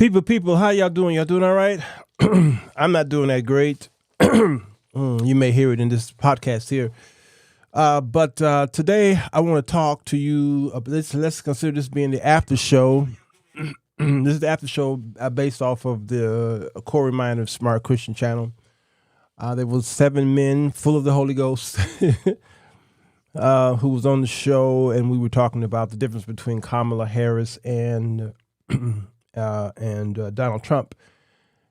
People, how y'all doing? Y'all doing all right? I'm not doing that great. You may hear it in this podcast here. But today I want to talk to you. Let's consider this being the after show. This is the after show based off of the Corey Minor Smart Christian channel. There was 7 men full of the Holy Ghost who was on the show, and we were talking about the difference between Kamala Harris and Donald Trump.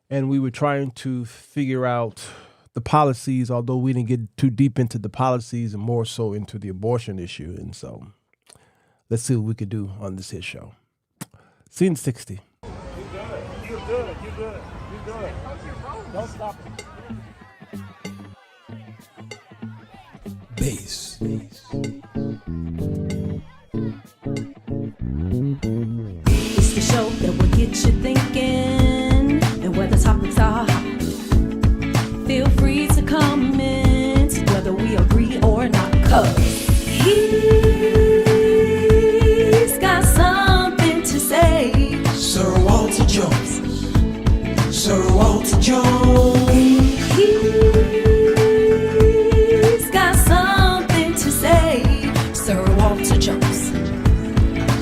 And we were trying to figure out the policies, although we didn't get too deep into the policies and more so into the abortion issue. And so let's see what we could do on this here show. Scene 60. You good. You good. You good. You good. Don't stop it. Bass. It's the show that will get you thinking, and where the topics are hot. Feel free to comment whether we agree or not, 'cause he's got something to say. Sirwalterj Jones. Sirwalterj Jones. He's got something to say. Sirwalterj Jones.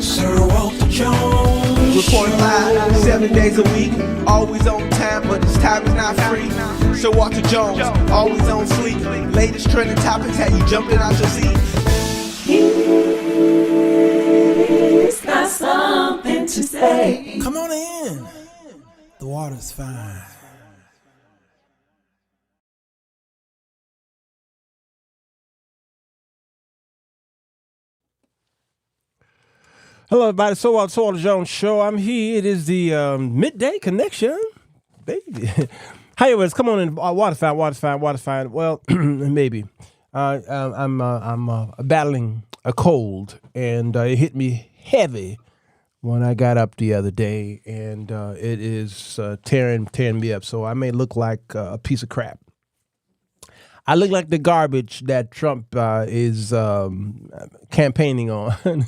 Sirwalterj Jones. Report live 7 days a week, always on time, but this time is not free. Sirwalterj Jones, always on fleek. Latest trending topics had you jumping out your seat. He's got something to say. Come on in. The water's fine. Hello, everybody. Sirwalterj Jones show. I'm here. It is the midday connection, baby. Hi, everyone. Come on in. Water fine. Well, maybe. I'm battling a cold, and it hit me heavy when I got up the other day, and it is tearing me up. So I may look like a piece of crap. I look like the garbage that Trump is campaigning on.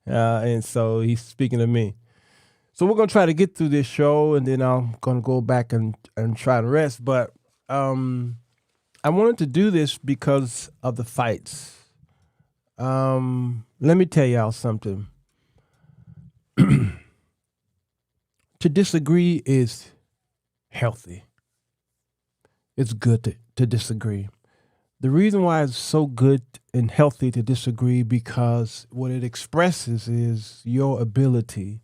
And so he's speaking to me. So we're going to try to get through this show, and then I'm going to go back and try to rest. But I wanted to do this because of the fights. Let me tell y'all something. To disagree is healthy. It's good to disagree. The reason why it's so good and healthy to disagree, because what it expresses is your ability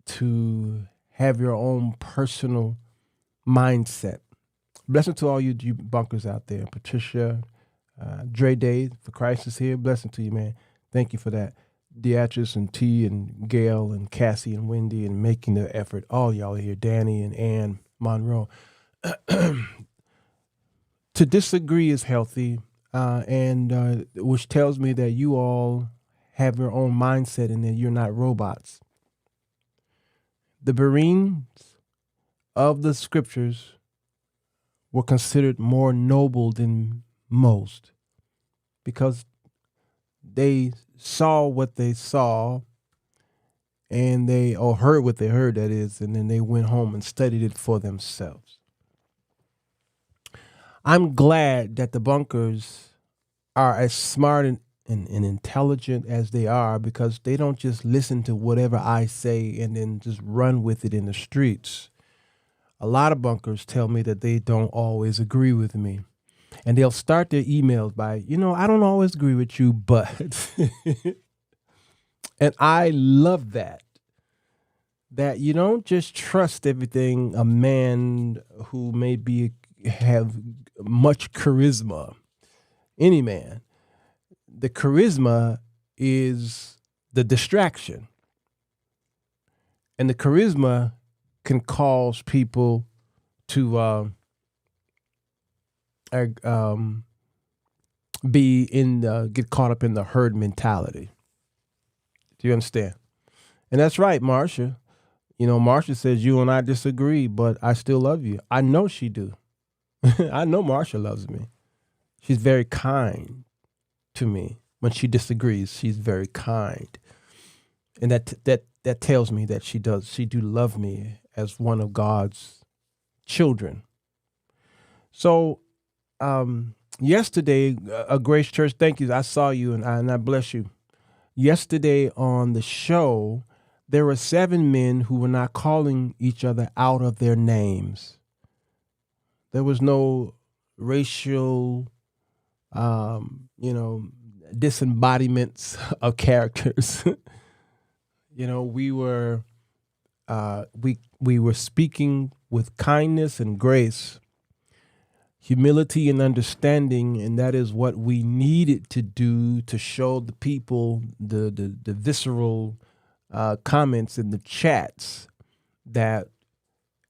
to have your own personal mindset. Blessing to all you bunkers out there. Patricia, Dre Day for Christ is here. Blessing to you, man. Thank you for that. Beatrice and T and Gail and Cassie and Wendy and making the effort. All y'all here. Danny and Ann Monroe. To disagree is healthy, and which tells me that you all have your own mindset and that you're not robots. The Bereans of the scriptures were considered more noble than most because they saw what they saw and or heard what they heard, that is, and then they went home and studied it for themselves. I'm glad that the bunkers are as smart and intelligent as they are, because they don't just listen to whatever I say and then just run with it in the streets. A lot of bunkers tell me that they don't always agree with me. And they'll start their emails by, I don't always agree with you, but. And I love that. That you don't just trust everything a man who may have much charisma, any man. The charisma is the distraction. And the charisma can cause people to get caught up in the herd mentality. Do you understand? And that's right, Marsha. Marsha says you and I disagree, but I still love you. I know she do. I know Marsha loves me. She's very kind to me. When she disagrees, she's very kind. And that tells me that she do love me as one of God's children. So yesterday, a Grace Church, thank you. I saw you and I bless you. Yesterday on the show, there were 7 men who were not calling each other out of their names. There was no racial, disembodiments of characters. We were speaking with kindness and grace, humility and understanding, and that is what we needed to do to show the people the visceral comments in the chats that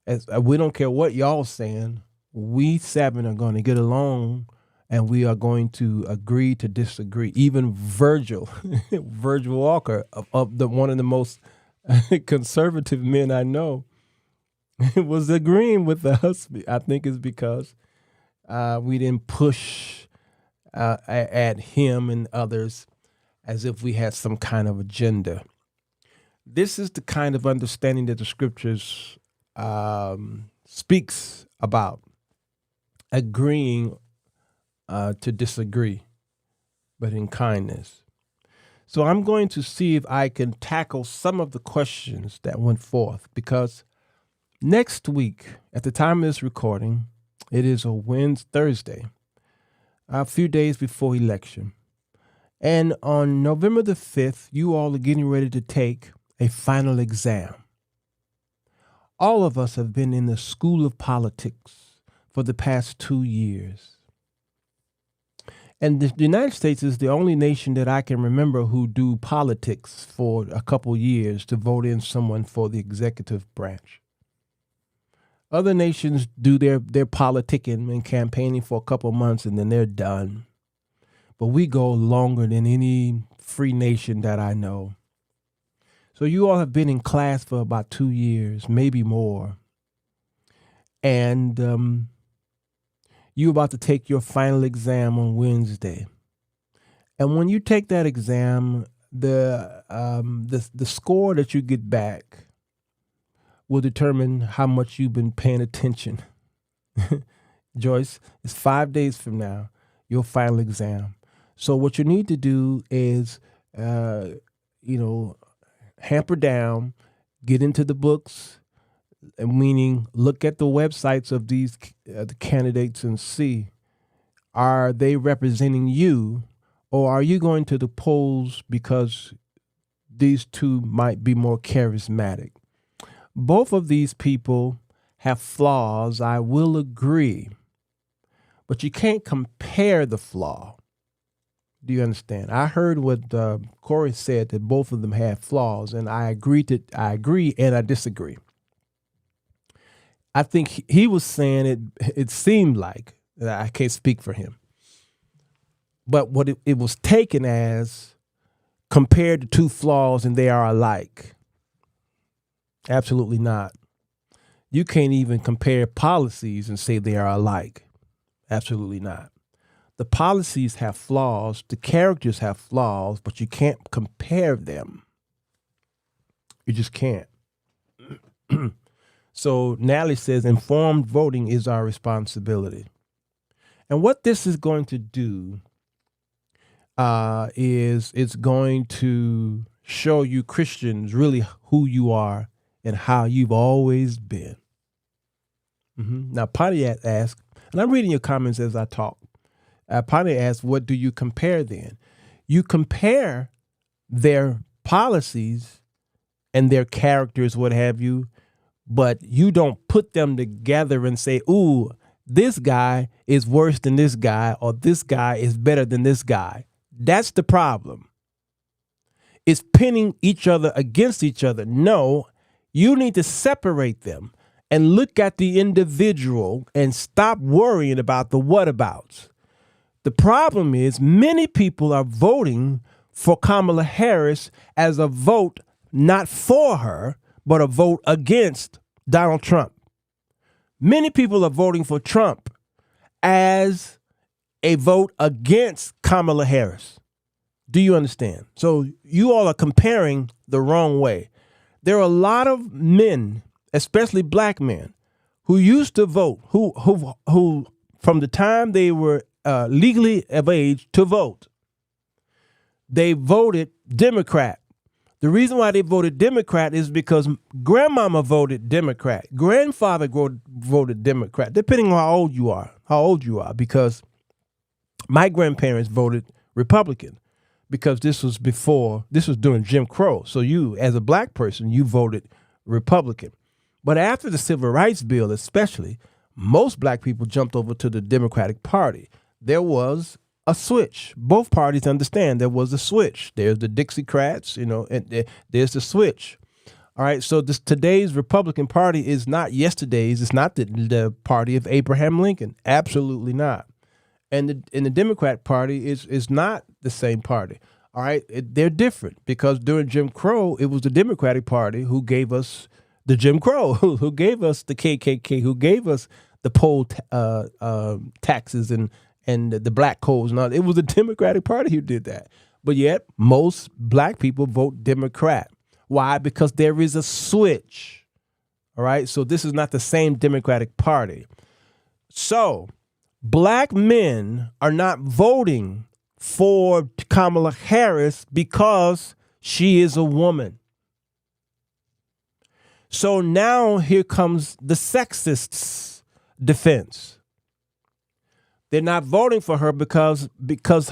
as we don't care what y'all saying, we 7 are going to get along and we are going to agree to disagree. Even Virgil Walker, of one of the most conservative men I know, was agreeing with us. I think it's because we didn't push at him and others as if we had some kind of agenda. This is the kind of understanding that the scriptures speaks about, agreeing to disagree, but in kindness. So I'm going to see if I can tackle some of the questions that went forth, because next week, at the time of this recording, it is a Thursday, a few days before election. And on November the 5th, you all are getting ready to take a final exam. All of us have been in the school of politics for the past 2 years. And the United States is the only nation that I can remember who do politics for a couple years to vote in someone for the executive branch. Other nations do their politicking and campaigning for a couple months and then they're done. But we go longer than any free nation that I know. So you all have been in class for about 2 years, maybe more. And you're about to take your final exam on Wednesday. And when you take that exam, the score that you get back will determine how much you've been paying attention. Joyce, it's 5 days from now, your final exam. So what you need to do is, hamper down, get into the books, meaning look at the websites of these the candidates and see, are they representing you, or are you going to the polls because these two might be more charismatic? Both of these people have flaws, I will agree, but you can't compare the flaw. Do you understand? I heard what Corey said, that both of them had flaws, and I agree and I disagree. I think he was saying it seemed like, I can't speak for him, but what it was taken as, compared to two flaws and they are alike. Absolutely not. You can't even compare policies and say they are alike. Absolutely not. The policies have flaws, the characters have flaws, but you can't compare them. You just can't. So Nally says informed voting is our responsibility. And what this is going to do is it's going to show you Christians really who you are and how you've always been. Now, Pontiac asked, and I'm reading your comments as I talk. Pontiac asked, what do you compare then? You compare their policies and their characters, what have you, but you don't put them together and say, ooh, this guy is worse than this guy, or this guy is better than this guy. That's the problem. It's pinning each other against each other. No, you need to separate them and look at the individual and stop worrying about the whatabouts. The problem is many people are voting for Kamala Harris as a vote not for her, but a vote against Donald Trump. Many people are voting for Trump as a vote against Kamala Harris. Do you understand? So you all are comparing the wrong way. There are a lot of men, especially black men, who used to vote, who from the time they were legally of age to vote, they voted Democrat. The reason why they voted Democrat is because grandmama voted Democrat, grandfather voted Democrat, depending on how old you are, because my grandparents voted Republican because this was during Jim Crow. So you, as a black person, you voted Republican. But after the Civil Rights Bill, especially, most black people jumped over to the Democratic Party. There was a switch. Both parties understand there was a switch. There's the Dixiecrats, and there's the switch. All right, so today's Republican Party is not yesterday's. It's not the party of Abraham Lincoln. Absolutely not. And the Democrat Party is not the same party. All right, they're different because during Jim Crow, it was the Democratic Party who gave us the Jim Crow, who gave us the KKK, who gave us the poll taxes and the black codes and all. It was the Democratic Party who did that. But yet, most black people vote Democrat. Why? Because there is a switch. All right, so this is not the same Democratic Party. So black men are not voting for Kamala Harris because she is a woman. So now here comes the sexists' defense. They're not voting for her because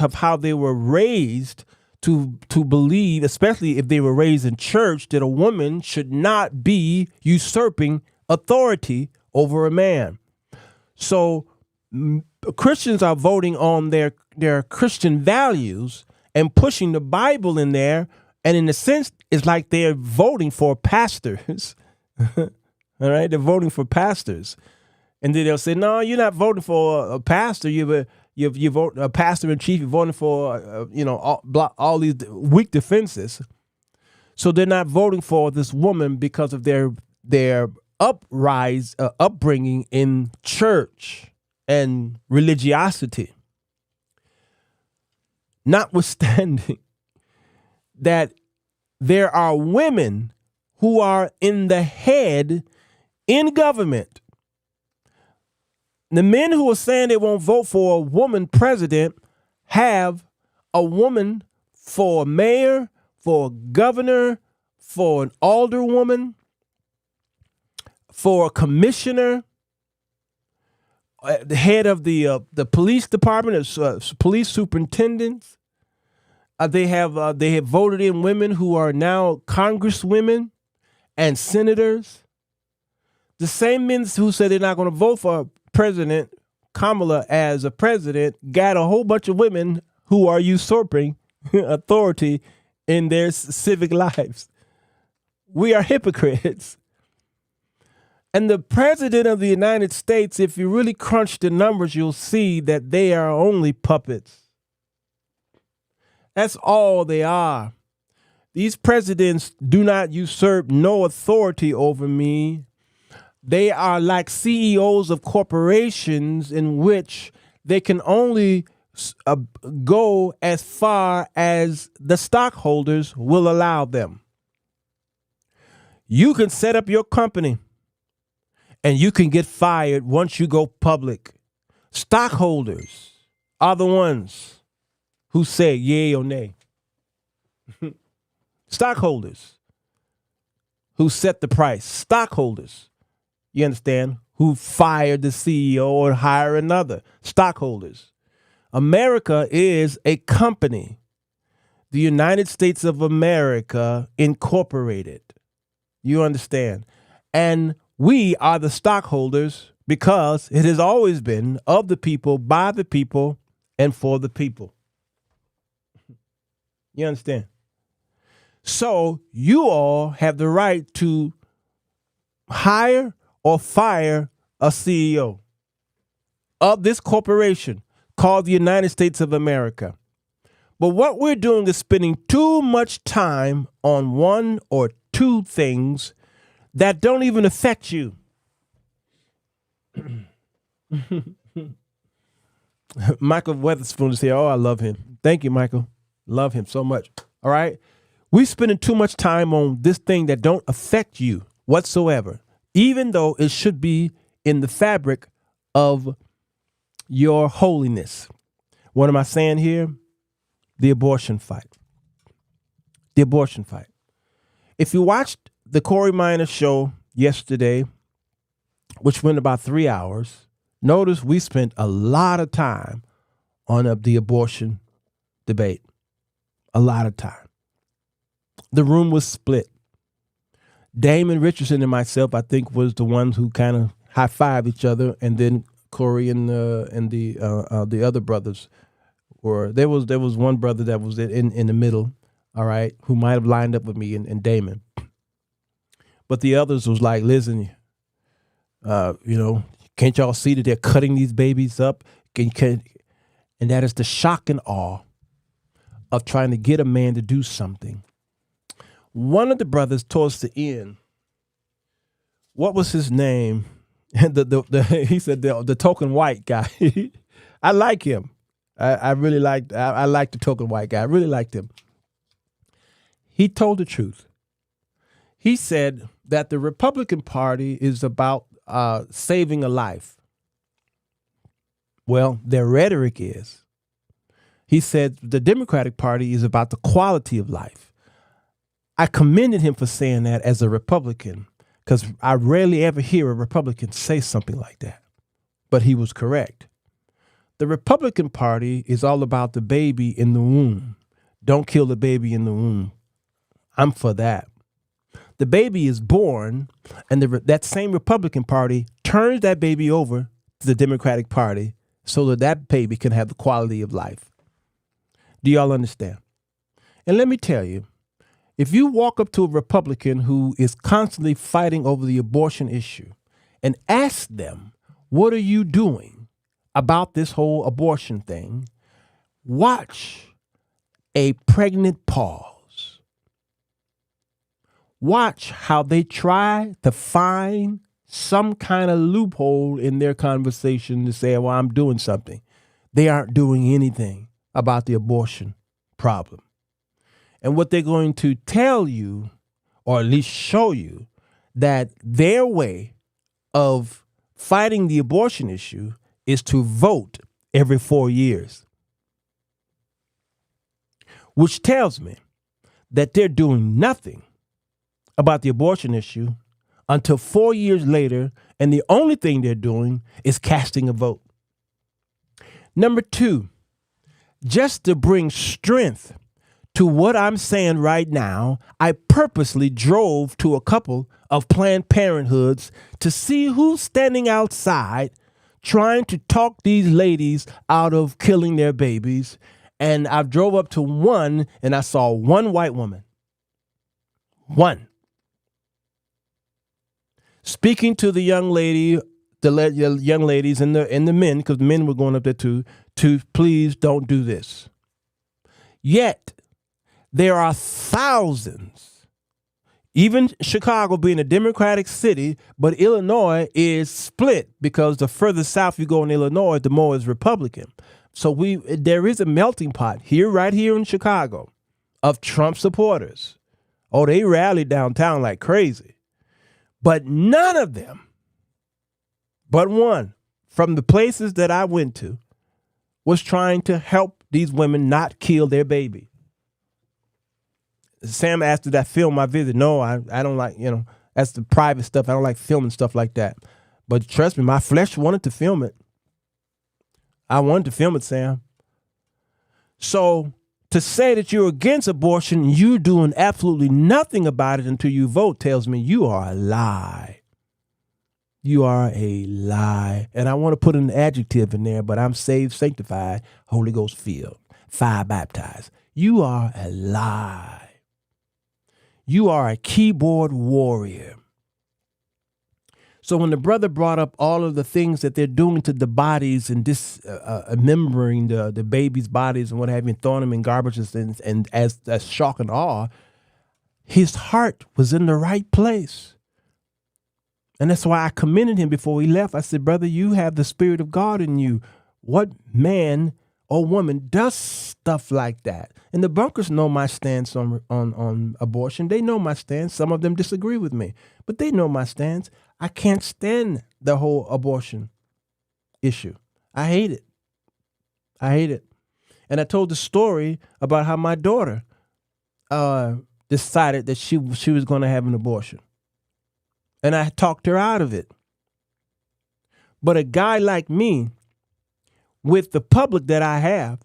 of how they were raised to believe, especially if they were raised in church, that a woman should not be usurping authority over a man. So Christians are voting on their Christian values and pushing the Bible in there. And in a sense, it's like they're voting for pastors. All right, they're voting for pastors. And then they'll say, no, you're not voting for a pastor. You vote a pastor in chief. You're voting for, all these weak defenses. So they're not voting for this woman because of their upbringing in church and religiosity. Notwithstanding that there are women who are in the head in government. The men who are saying they won't vote for a woman president have a woman for a mayor, for a governor, for an alderwoman, for a commissioner, the head of the police department, police superintendents. They have voted in women who are now congresswomen and senators. The same men who said they're not going to vote for President Kamala as a president got a whole bunch of women who are usurping authority in their civic lives. We are hypocrites. And the president of the United States, if you really crunch the numbers, you'll see that they are only puppets. That's all they are. These presidents do not usurp no authority over me. They are like CEOs of corporations in which they can only go as far as the stockholders will allow them. You can set up your company and you can get fired once you go public. Stockholders are the ones who say yay or nay. Stockholders who set the price. Stockholders, you understand, who fire the CEO or hire another. Stockholders. America is a company. The United States of America Incorporated. You understand? And we are the stockholders because it has always been of the people, by the people, and for the people. You understand? So you all have the right to hire or fire a CEO of this corporation called the United States of America. But what we're doing is spending too much time on one or two things that don't even affect you. Michael Weatherspoon is here. Oh, I love him. Thank you, Michael. Love him so much. All right. We spending too much time on this thing that don't affect you whatsoever, even though it should be in the fabric of your holiness. What am I saying here? The abortion fight. The abortion fight. If you watched the Corey Minor show yesterday, which went about 3 hours, notice we spent a lot of time on the abortion debate. A lot of time. The room was split. Damon Richardson and myself, I think, was the ones who kind of high-fived each other, and then Corey and the other brothers were. There was one brother that was in the middle, all right, who might have lined up with me and Damon, but the others was like, listen, can't y'all see that they're cutting these babies up? And that is the shock and awe of trying to get a man to do something. One of the brothers towards the end, what was his name? He said the token white guy. I like him. I really liked. I like the token white guy. I really liked him. He told the truth. He said that the Republican Party is about saving a life. Well, their rhetoric is. He said the Democratic Party is about the quality of life. I commended him for saying that as a Republican, because I rarely ever hear a Republican say something like that. But he was correct. The Republican Party is all about the baby in the womb. Don't kill the baby in the womb. I'm for that. The baby is born, and that same Republican Party turns that baby over to the Democratic Party so that baby can have the quality of life. Do y'all understand? And let me tell you, if you walk up to a Republican who is constantly fighting over the abortion issue and ask them, what are you doing about this whole abortion thing? Watch a pregnant pause. Watch how they try to find some kind of loophole in their conversation to say, well, I'm doing something. They aren't doing anything about the abortion problem. And what they're going to tell you, or at least show you, that their way of fighting the abortion issue is to vote every 4 years. Which tells me that they're doing nothing about the abortion issue until 4 years later, and the only thing they're doing is casting a vote. Number two, just to bring strength to what I'm saying right now, I purposely drove to a couple of Planned Parenthoods to see who's standing outside trying to talk these ladies out of killing their babies. And I drove up to one and I saw one white woman. One. Speaking to the young lady, the young ladies and the men, because the men were going up there to please don't do this. Yet, there are thousands, even Chicago being a Democratic city, but Illinois is split because the further south you go in Illinois, the more is Republican. So there is a melting pot right here in Chicago of Trump supporters. Oh, they rally downtown like crazy. But none of them, but one, from the places that I went to, was trying to help these women not kill their baby. Sam asked, did I film my visit? No, I don't like, that's the private stuff. I don't like filming stuff like that. But trust me, my flesh wanted to film it. I wanted to film it, Sam. So to say that you're against abortion, you're doing absolutely nothing about it until you vote, tells me you are a lie. You are a lie. And I want to put an adjective in there, but I'm saved, sanctified, Holy Ghost filled, fire baptized. You are a lie. You are a keyboard warrior. So when the brother brought up all of the things that they're doing to the bodies and dismembering the babies' bodies and what have you, and throwing them in garbage and as shock and awe, his heart was in the right place. And that's why I commended him before he left. I said, brother, you have the Spirit of God in you. What man or woman does stuff like that. And the bunkers know my stance on abortion. They know my stance. Some of them disagree with me, but they know my stance. I can't stand the whole abortion issue. I hate it. I hate it. And I told the story about how my daughter decided that she was going to have an abortion. And I talked her out of it. But a guy like me, with the public that I have,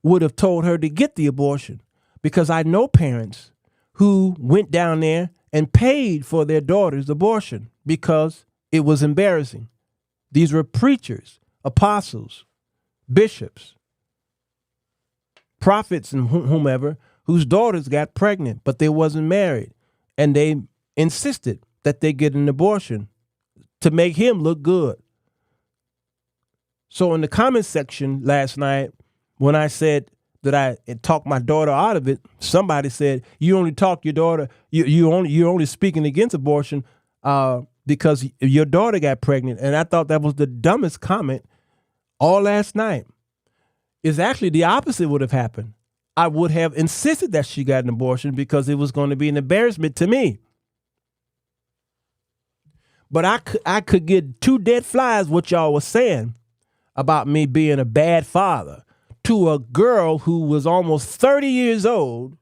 would have told her to get the abortion, because I know parents who went down there and paid for their daughter's abortion because it was embarrassing. These were preachers, apostles, bishops, prophets, and whomever, whose daughters got pregnant, but they wasn't married. And they insisted that they get an abortion to make him look good. So in the comment section last night, when I said that I talked my daughter out of it, somebody said, "You only talk your daughter. You're only speaking against abortion because your daughter got pregnant." And I thought that was the dumbest comment all last night. It's actually the opposite would have happened. I would have insisted that she got an abortion because it was going to be an embarrassment to me. But I could get 2 dead flies what y'all was saying about me being a bad father to a girl who was almost 30 years old,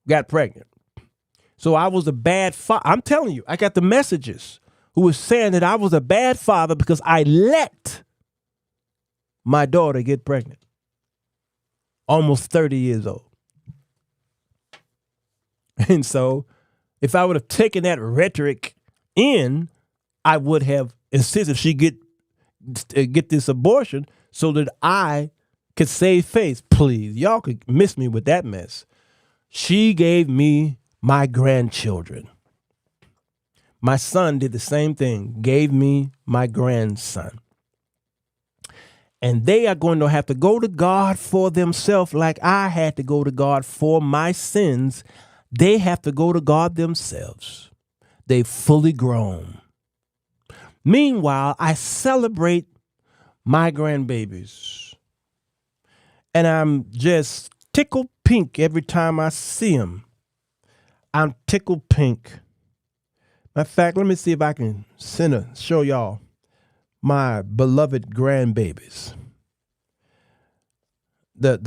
got pregnant. So I was a bad father. I'm telling you, I got the messages who was saying that I was a bad father because I let my daughter get pregnant. Almost 30 years old. And so if I would have taken that rhetoric in, I would have insisted she get this abortion so that I could save face. Please, y'all could miss me with that mess. She gave me my grandchildren. My son did the same thing, gave me my grandson. And they are going to have to go to God for themselves like I had to go to God for my sins. They have to go to God themselves. They've fully grown. Meanwhile, I celebrate my grandbabies. And I'm just tickled pink every time I see them. I'm tickled pink. Matter of fact, let me see if I can show y'all my beloved grandbabies. The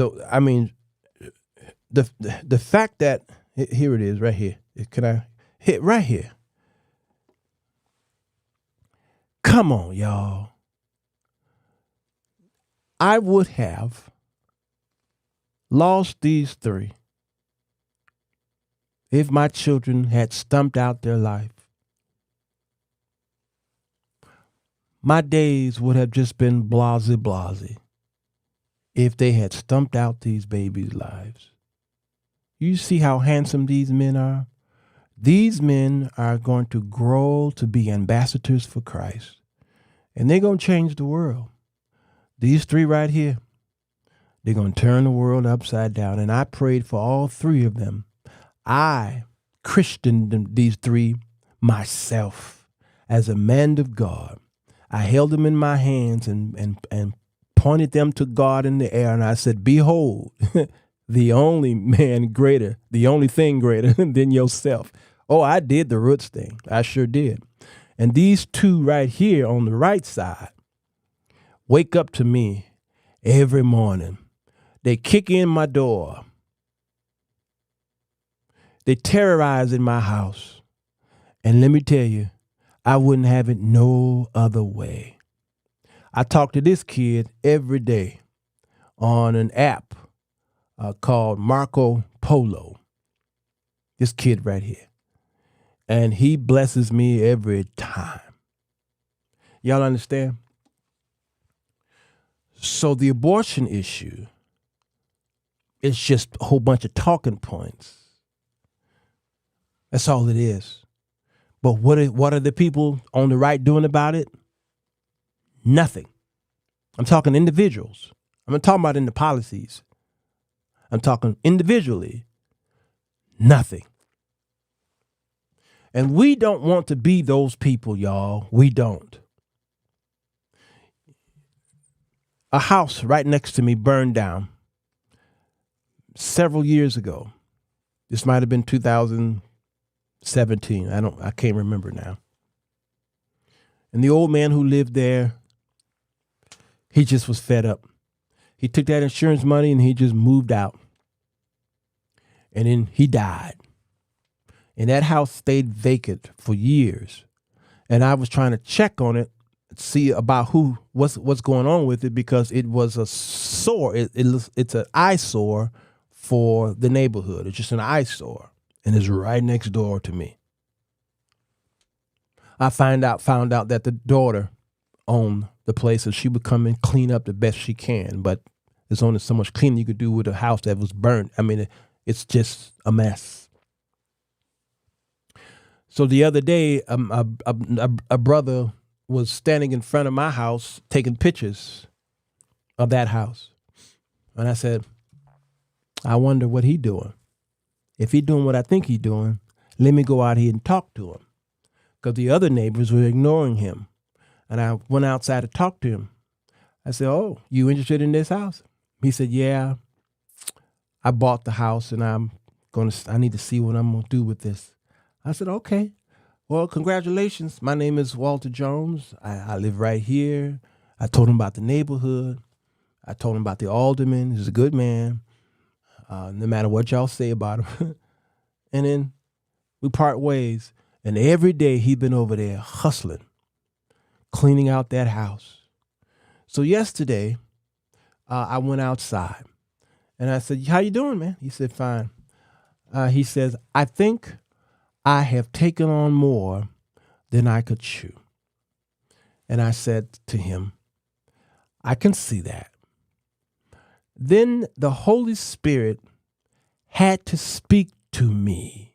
fact that here it is right here. Can I hit right here? Come on, y'all. I would have lost these 3 if my children had stumped out their life. My days would have just been blasey if they had stumped out these babies' lives. You see how handsome these men are? These men are going to grow to be ambassadors for Christ. And they're going to change the world. These 3 right here, they're going to turn the world upside down. And I prayed for all 3 of them. I Christianed these 3 myself as a man of God. I held them in my hands and pointed them to God in the air. And I said, "Behold, the only man greater, the only thing greater than yourself." Oh, I did the roots thing. I sure did. And these 2 right here on the right side wake up to me every morning. They kick in my door. They terrorize in my house. And let me tell you, I wouldn't have it no other way. I talk to this kid every day on an app called Marco Polo. This kid right here. And he blesses me every time. Y'all understand? So the abortion issue is just a whole bunch of talking points. That's all it is. But what are the people on the right doing about it? Nothing. I'm talking individuals. I'm not talking about in the policies. I'm talking individually. Nothing. And we don't want to be those people, y'all. We don't. a house right next to me burned down several years ago. This might have been 2017. I can't remember now. And the old man who lived there, he just was fed up. He took that insurance money and he just moved out. And then he died. And that house stayed vacant for years. And I was trying to check on it, see about what's going on with it, because it was a sore. It's an eyesore for the neighborhood. It's just an eyesore, and it's right next door to me. I found out that the daughter owned the place, and she would come and clean up the best she can. But there's only so much cleaning you could do with a house that was burned. I mean, it's just a mess. So the other day, a brother was standing in front of my house taking pictures of that house. And I said, I wonder what he doing. If he doing what I think he doing, let me go out here and talk to him. Because the other neighbors were ignoring him. And I went outside to talk to him. I said, oh, you interested in this house? He said, yeah, I bought the house and I need to see what I'm going to do with this. I said, okay, well, congratulations. My name is Walter Jones. I live right here. I told him about the neighborhood. I told him about the alderman. He's a good man, no matter what y'all say about him. And then we part ways. And every day he'd been over there hustling, cleaning out that house. So yesterday, I went outside. And I said, how you doing, man? He said, fine. He says, I think I have taken on more than I could chew. And I said to him, I can see that. Then the Holy Spirit had to speak to me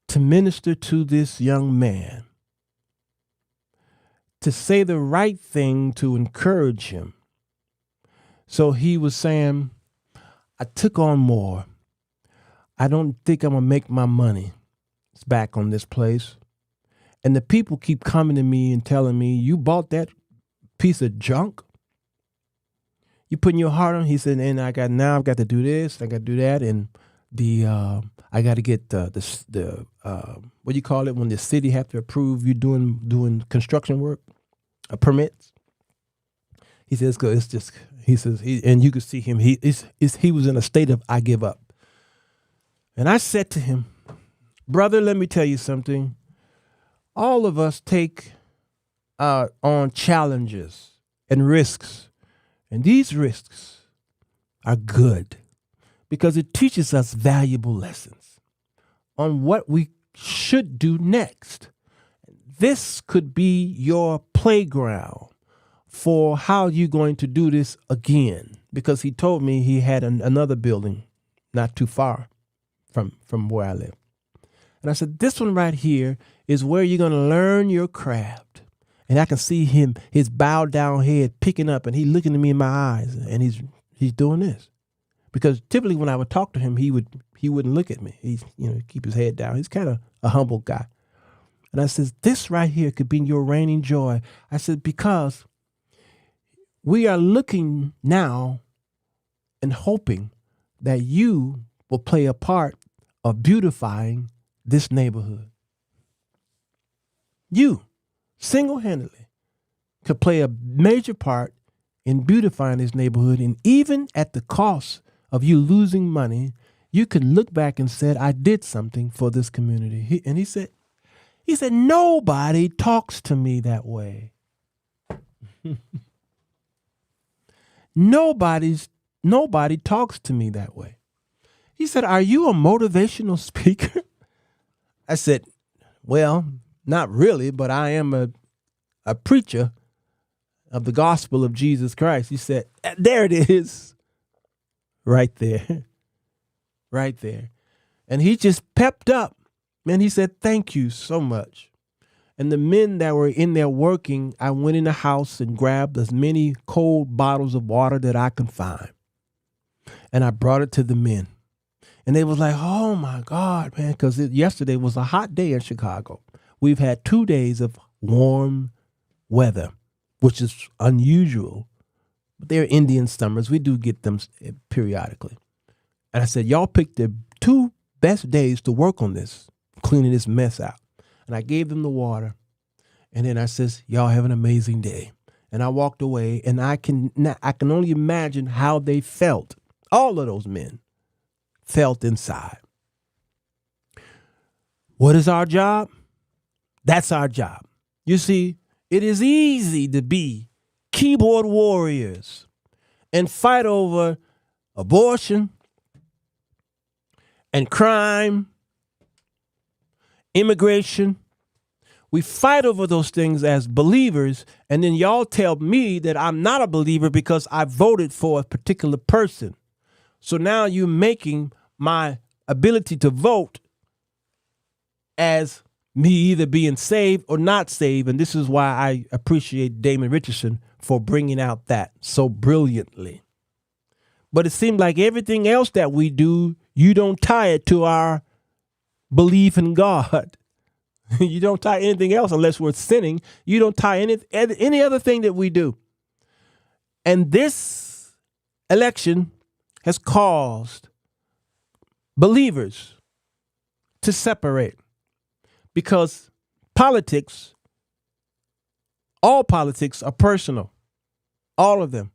to minister to this young man, to say the right thing to encourage him. So he was saying, I took on more. I don't think I'm going to make my money back on this place. And the people keep coming to me and telling me, you bought that piece of junk? You putting your heart on? He said, and I've got to do this, I got to do that. And I got to get the what do you call it when the city have to approve you doing construction work, permits. He says, it's just, he says, and you could see him, he was in a state of, I give up. And I said to him, brother, let me tell you something. All of us take on challenges and risks. And these risks are good because it teaches us valuable lessons on what we should do next. This could be your playground for how you're going to do this again. Because he told me he had another building not too far from where I live. And I said, this one right here is where you're going to learn your craft. And I can see his bowed down head picking up, and he looking at me in my eyes, and he's doing this. Because typically when I would talk to him, he wouldn't look at me. He's keep his head down. He's kind of a humble guy. And I said, this right here could be your reigning joy. I said, because we are looking now and hoping that you will play a part of beautifying this neighborhood. You, single-handedly, could play a major part in beautifying this neighborhood. And even at the cost of you losing money, you can look back and say, I did something for this community. He said, nobody talks to me that way. Nobody talks to me that way. He said, are you a motivational speaker? I said, well, not really, but I am a preacher of the gospel of Jesus Christ. He said, there it is. Right there. Right there. And he just pepped up. Man, he said, thank you so much. And the men that were in there working, I went in the house and grabbed as many cold bottles of water that I could find. And I brought it to the men. And they was like, oh, my God, man, because yesterday was a hot day in Chicago. We've had 2 days of warm weather. which is unusual. But they're Indian summers. We do get them periodically. And I said, y'all picked the 2 best days to work on this, cleaning this mess out. And I gave them the water. And then I says, y'all have an amazing day. And I walked away, and I can only imagine how they felt. All of those men felt inside. What is our job? That's our job. You see, it is easy to be keyboard warriors and fight over abortion and crime, immigration. We fight over those things as believers, and then y'all tell me that I'm not a believer because I voted for a particular person. So now you're making my ability to vote as me either being saved or not saved. And this is why I appreciate Damon Richardson for bringing out that so brilliantly. But it seems like everything else that we do, you don't tie it to our belief in God. You don't tie anything else unless we're sinning. You don't tie any other thing that we do. And this election has caused believers to separate because politics, all politics are personal, all of them.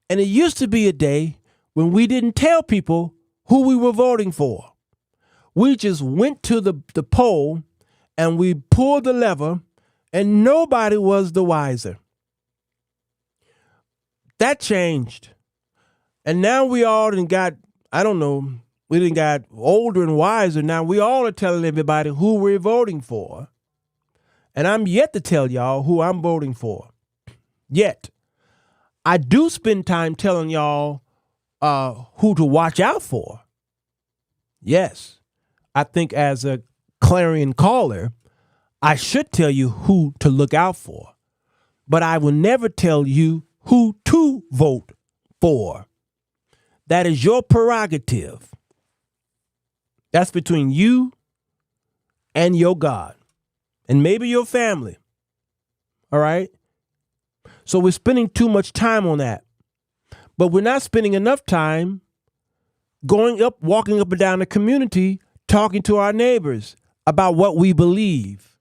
And it used to be a day when we didn't tell people who we were voting for. We just went to the poll and we pulled the lever, and nobody was the wiser. That changed. And now we all done got, we done got older and wiser. Now we all are telling everybody who we're voting for. And I'm yet to tell y'all who I'm voting for. Yet. I do spend time telling y'all who to watch out for. Yes. I think as a clarion caller, I should tell you who to look out for, but I will never tell you who to vote for. That is your prerogative. That's between you and your God and maybe your family. All right. So we're spending too much time on that, but we're not spending enough time walking up and down the community, talking to our neighbors about what we believe.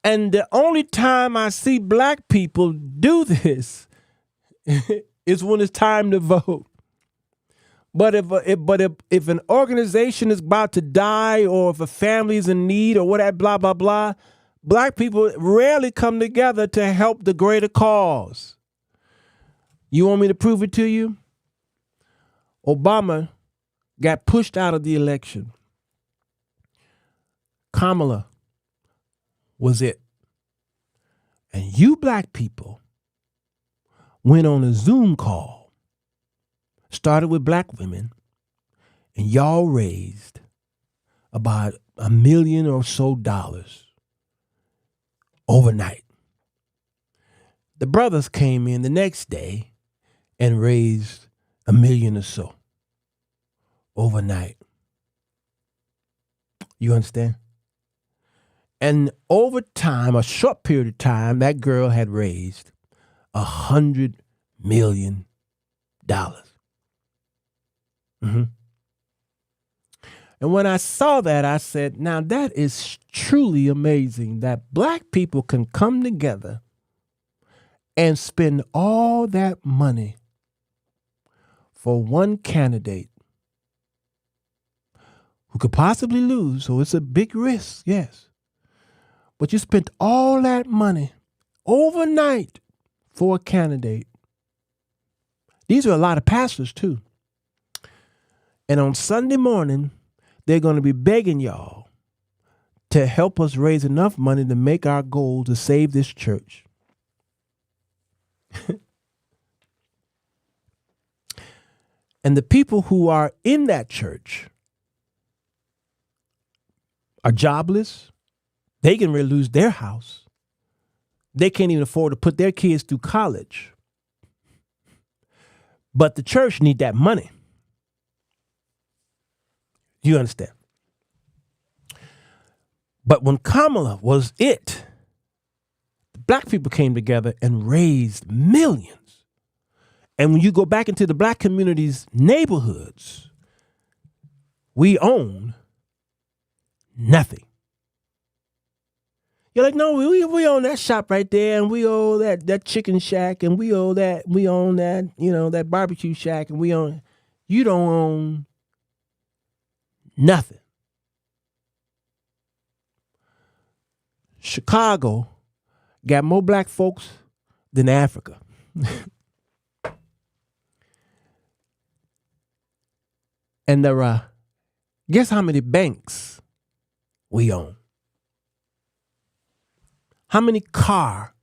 And the only time I see black people do this is when it's time to vote. But if an organization is about to die, or if a family is in need, or whatever, blah, blah, blah, black people rarely come together to help the greater cause. You want me to prove it to you? Obama got pushed out of the election. Kamala was it. And you black people went on a Zoom call, started with black women, and y'all raised about $1 million or so overnight. The brothers came in the next day and raised $1 million or so overnight. You understand? And over time, a short period of time, that girl had raised $100 million. Mm-hmm. And when I saw that, I said, now that is truly amazing that black people can come together and spend all that money for one candidate who could possibly lose. So it's a big risk, yes. But you spent all that money overnight for a candidate. These are a lot of pastors too. And on Sunday morning, they're going to be begging y'all to help us raise enough money to make our goal to save this church. And the people who are in that church are jobless. They can really lose their house. They can't even afford to put their kids through college. But the church need that money. You understand? But when Kamala was it, the black people came together and raised millions. And when you go back into the black community's neighborhoods, we own nothing. You're like, no, we own that shop right there, and we own that chicken shack, and we own that, that barbecue shack, and you don't own nothing. Chicago got more black folks than Africa. And guess how many banks we own? How many car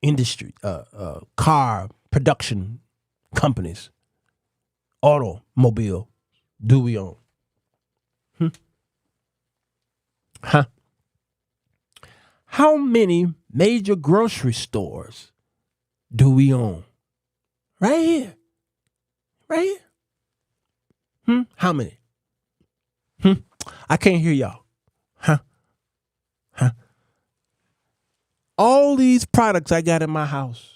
industry, car production companies, automobile do we own? Huh? How many major grocery stores do we own? Right here. Right here. How many? I can't hear y'all. Huh? All these products I got in my house,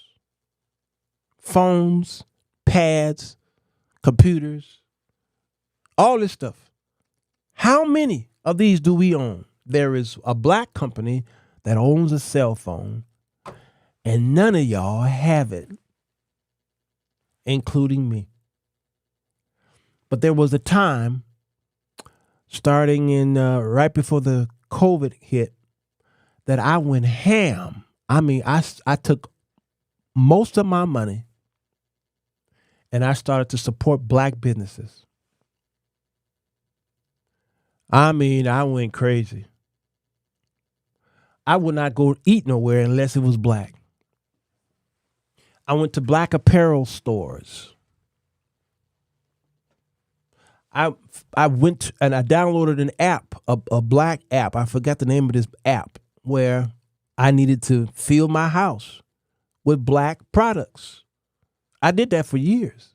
phones, pads, computers, all this stuff. How many of these do we own? There is a black company that owns a cell phone, and none of y'all have it, including me. But there was a time, starting in right before the COVID hit, that I went ham. I mean, I took most of my money and I started to support black businesses. I mean, I went crazy. I would not go eat nowhere unless it was black. I went to black apparel stores. I went and I downloaded an app, a black app. I forgot the name of this app, where I needed to fill my house with black products. I did that for years.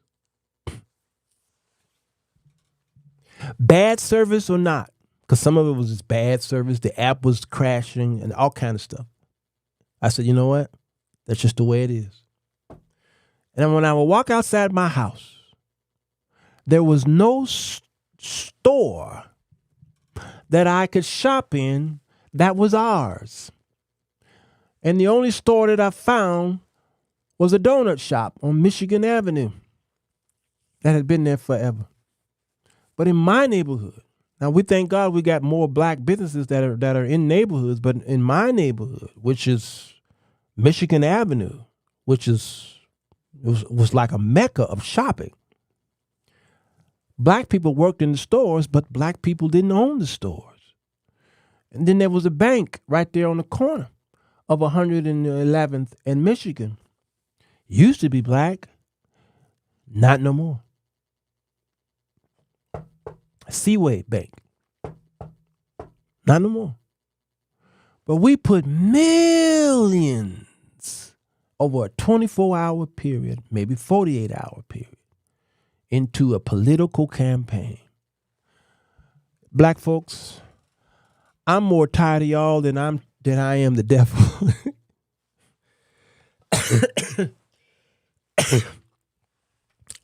Bad service or not, because some of it was just bad service. The app was crashing and all kind of stuff. I said, you know what? That's just the way it is. And when I would walk outside my house, there was no store that I could shop in that was ours. And the only store that I found was a donut shop on Michigan Avenue that had been there forever. But in my neighborhood, now we thank God we got more black businesses that are in neighborhoods, but in my neighborhood, which is Michigan Avenue, which was like a mecca of shopping. Black people worked in the stores, but black people didn't own the stores. And then there was a bank right there on the corner of 111th and Michigan. Used to be black, not no more. Seaway Bank, not no more. But we put millions over a 24-hour period, maybe 48-hour period, into a political campaign. Black folks, I'm more tired of y'all than I am the devil.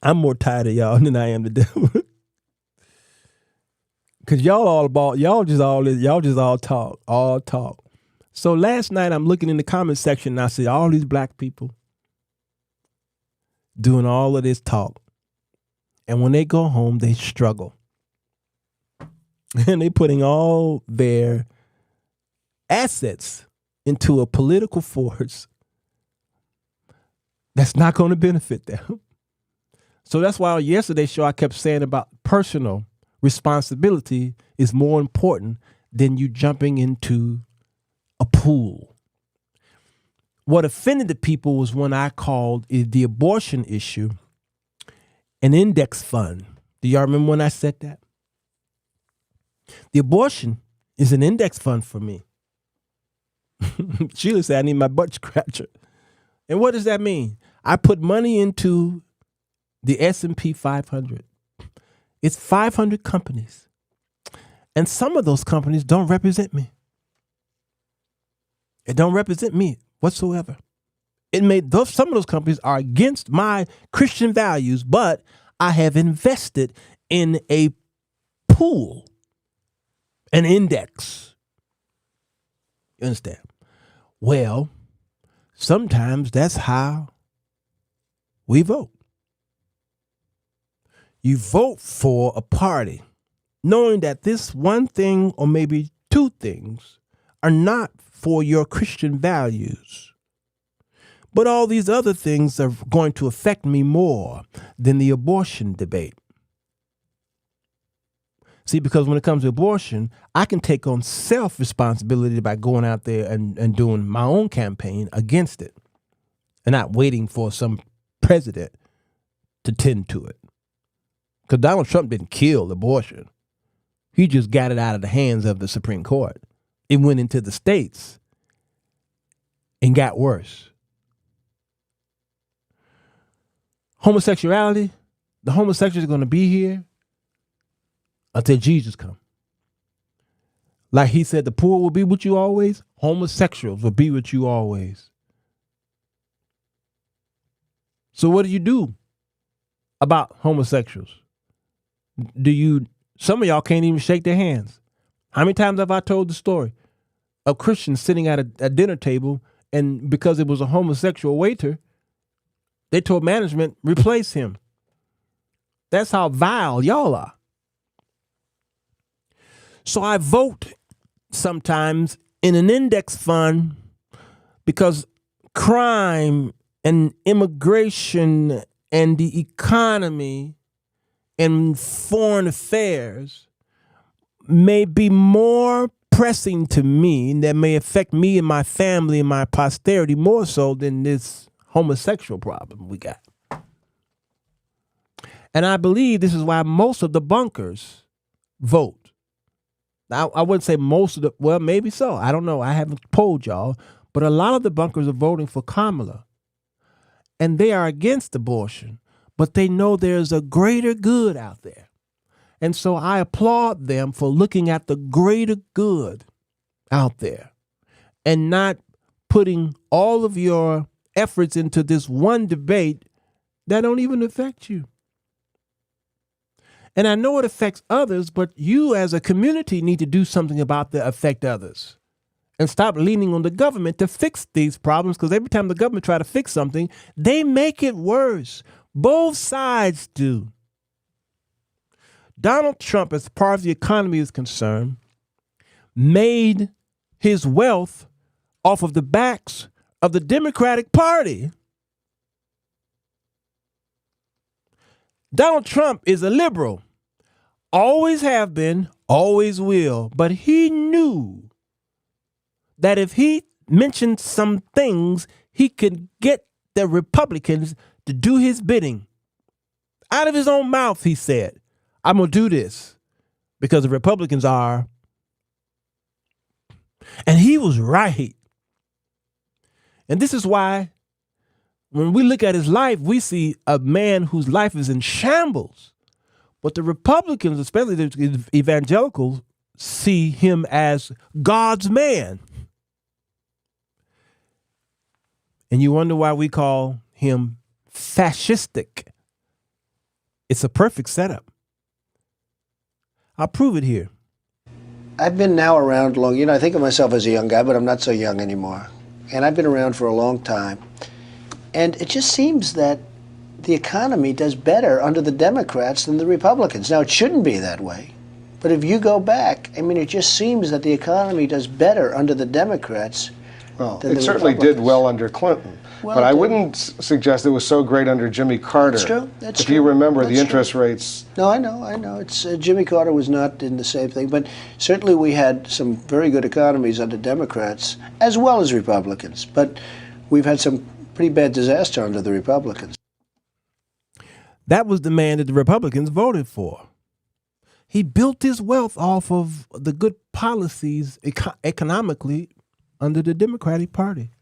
I'm more tired of y'all than I am the devil. Cause y'all just all talk. So last night I'm looking in the comment section and I see all these black people doing all of this talk. And when they go home, they struggle. And they putting all their assets into a political force that's not going to benefit them. So that's why on yesterday's show I kept saying about personal responsibility is more important than you jumping into a pool. What offended the people was when I called the abortion issue an index fund. Do y'all remember when I said that? The abortion is an index fund for me. Sheila said, I need my butt scratcher. And what does that mean? I put money into the S&P 500. It's 500 companies. And some of those companies don't represent me. It don't represent me. whatsoever. Some of those companies are against my Christian values, but I have invested in a pool, an index. You understand? Well, sometimes that's how we vote. You vote for a party knowing that this one thing or maybe two things are not for your Christian values. But all these other things are going to affect me more than the abortion debate. See, because when it comes to abortion, I can take on self-responsibility by going out there and doing my own campaign against it and not waiting for some president to tend to it. Because Donald Trump didn't kill abortion. He just got it out of the hands of the Supreme Court. It went into the states and got worse. Homosexuality, the homosexuals are going to be here until Jesus comes. Like he said, the poor will be with you always. Homosexuals will be with you always. So what do you do about homosexuals? Some of y'all can't even shake their hands. How many times have I told the story of Christians sitting at a dinner table, and because it was a homosexual waiter, they told management, replace him. That's how vile y'all are. So I vote sometimes in an index fund because crime and immigration and the economy and foreign affairs may be more pressing to me, that may affect me and my family and my posterity more so than this homosexual problem we got. And I believe this is why most of the bunkers vote. Now, I wouldn't say most of the, well, maybe so. I don't know. I haven't polled y'all. But a lot of the bunkers are voting for Kamala. And they are against abortion. But they know there's a greater good out there. And so I applaud them for looking at the greater good out there and not putting all of your efforts into this one debate that don't even affect you. And I know it affects others, but you as a community need to do something about the affect others and stop leaning on the government to fix these problems, because every time the government try to fix something, they make it worse. Both sides do. Donald Trump, as far as the economy is concerned, made his wealth off of the backs of the Democratic Party. Donald Trump is a liberal. Always have been, always will. But he knew that if he mentioned some things, he could get the Republicans to do his bidding. Out of his own mouth, he said, I'm going to do this because the Republicans are. And he was right. And this is why when we look at his life, we see a man whose life is in shambles. But the Republicans, especially the evangelicals, see him as God's man. And you wonder why we call him fascistic. It's a perfect setup. I'll prove it here. I've been now around long. I think of myself as a young guy, but I'm not so young anymore. And I've been around for a long time. And it just seems that the economy does better under the Democrats than the Republicans. Now, it shouldn't be that way. But if you go back, it just seems that the economy does better under the Democrats Well, than it the certainly Republicans. did well under Clinton. Well, but I it did. wouldn't suggest it was so great under Jimmy Carter. That's true. That's if true. you remember, the That's interest true. rates. No, I know. It's Jimmy Carter was not in the same thing, but certainly we had some very good economies under Democrats as well as Republicans. But we've had some pretty bad disaster under the Republicans. That was the man that the Republicans voted for. He built his wealth off of the good policies economically under the Democratic Party.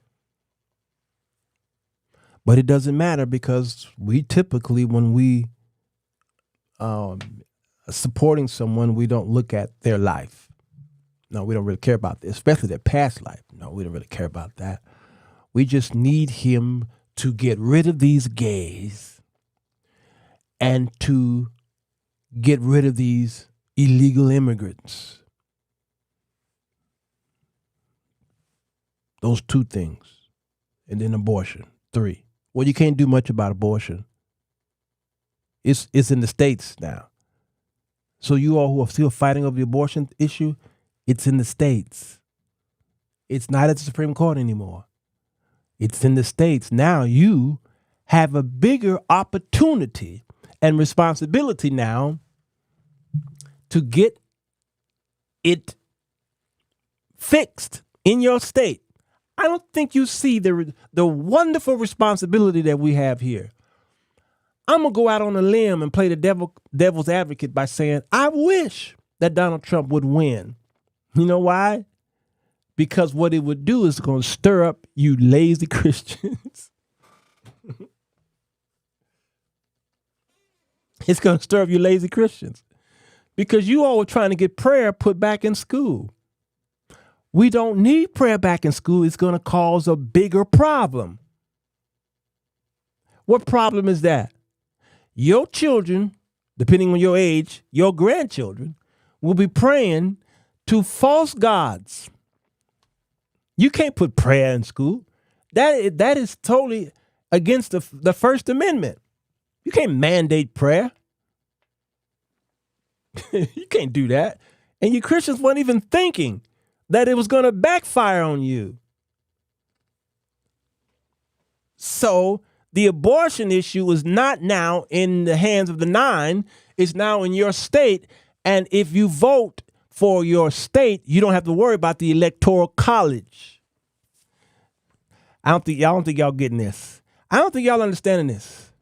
But it doesn't matter because we typically, when we supporting someone, we don't look at their life. No, we don't really care about this, especially their past life. No, we don't really care about that. We just need him to get rid of these gays and to get rid of these illegal immigrants. Those two things. And then abortion. 3. Well, you can't do much about abortion. It's in the states now. So you all who are still fighting over the abortion issue, it's in the states. It's not at the Supreme Court anymore. It's in the states. Now you have a bigger opportunity and responsibility now to get it fixed in your state. I don't think you see the wonderful responsibility that we have here. I'm going to go out on a limb and play the devil's advocate by saying, I wish that Donald Trump would win. You know why? Because what it would do is going to stir up you lazy Christians. It's going to stir up you lazy Christians. Because you all were trying to get prayer put back in school. We don't need prayer back in school. It's going to cause a bigger problem. What problem is that? Your children, depending on your age, your grandchildren, will be praying to false gods. You can't put prayer in school. That is totally against the First Amendment. You can't mandate prayer. You can't do that. And you Christians weren't even thinking that it was going to backfire on you. So the abortion issue is not now in the hands of the 9. It's now in your state. And if you vote for your state, you don't have to worry about the electoral college. I don't think y'all getting this. I don't think y'all understanding this.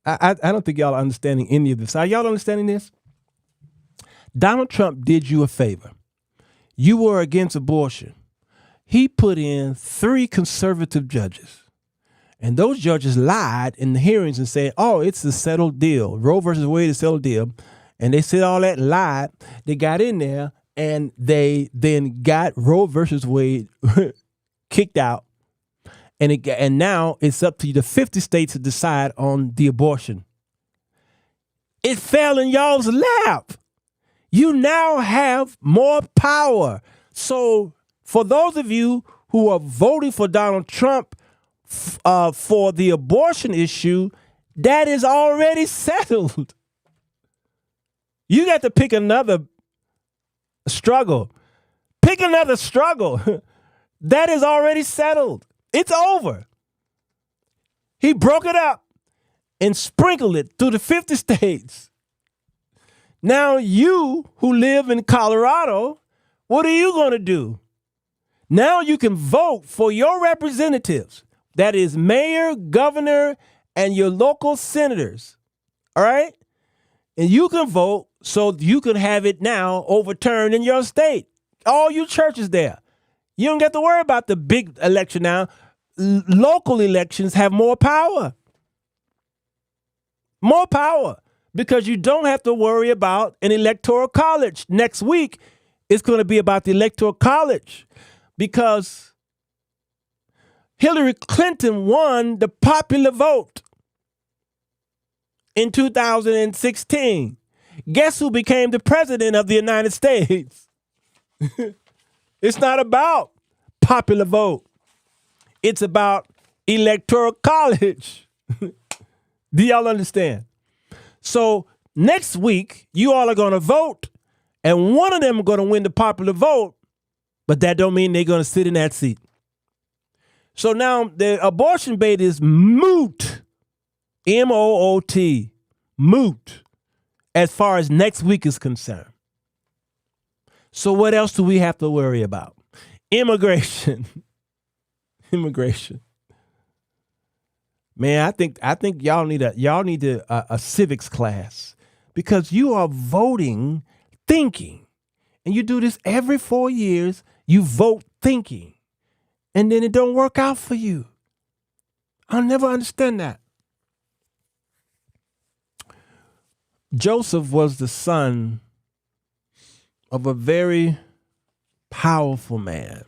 I don't think y'all are understanding any of this. Are y'all understanding this? Donald Trump did you a favor. You were against abortion. He put in 3 conservative judges. And those judges lied in the hearings and said, oh, it's a settled deal. Roe versus Wade is a settled deal. And they said all that and lied. They got in there and they then got Roe versus Wade kicked out. And now it's up to the 50 states to decide on the abortion. It fell in y'all's lap. You now have more power. So for those of you who are voting for Donald Trump for the abortion issue, that is already settled. You got to pick another struggle. Pick another struggle. That is already settled. It's over. He broke it up and sprinkled it through the 50 states. Now you who live in Colorado, what are you going to do? Now you can vote for your representatives. That is mayor, governor, and your local senators. All right? And you can vote so you can have it now overturned in your state. All you churches there. You don't get to worry about the big election now. Local elections have more power. More power. Because you don't have to worry about an electoral college. Next week, it's going to be about the electoral college. Because Hillary Clinton won the popular vote in 2016. Guess who became the president of the United States? It's not about popular vote. It's about electoral college. Do y'all understand? So next week, you all are going to vote, and one of them are going to win the popular vote, but that don't mean they're going to sit in that seat. So now the abortion debate is moot, M-O-O-T, moot, as far as next week is concerned. So what else do we have to worry about? Immigration. Immigration. Man, I think y'all need a civics class, because you are voting thinking. And you do this every 4 years, you vote thinking. And then it don't work out for you. I'll never understand that. Joseph was the son of a very powerful man,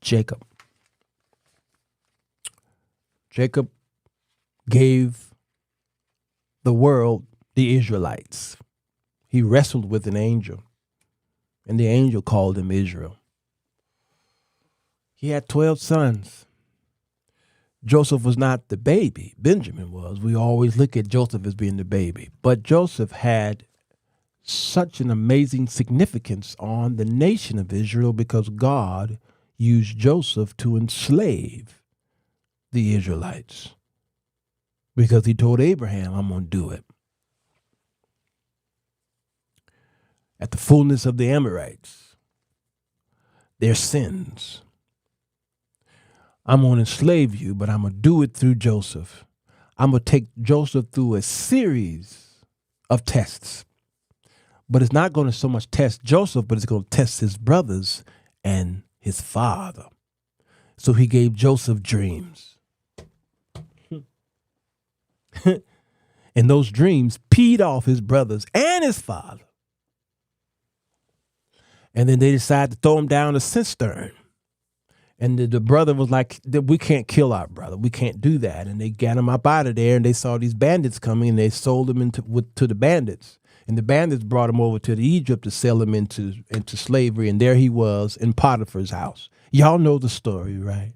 Jacob. Jacob gave the world the Israelites. He wrestled with an angel, and the angel called him Israel. He had 12 sons. Joseph was not the baby. Benjamin was. We always look at Joseph as being the baby. But Joseph had such an amazing significance on the nation of Israel because God used Joseph to enslave the Israelites. Because he told Abraham, I'm going to do it. At the fullness of the Amorites, their sins, I'm going to enslave you, but I'm going to do it through Joseph. I'm going to take Joseph through a series of tests. But it's not going to so much test Joseph, but it's going to test his brothers and his father. So he gave Joseph dreams. And those dreams peed off his brothers and his father. And then they decided to throw him down a cistern. And the brother was like, we can't kill our brother. We can't do that. And they got him up out of there, and they saw these bandits coming, and they sold him to the bandits. And the bandits brought him over to Egypt to sell him into slavery. And there he was in Potiphar's house. Y'all know the story, right?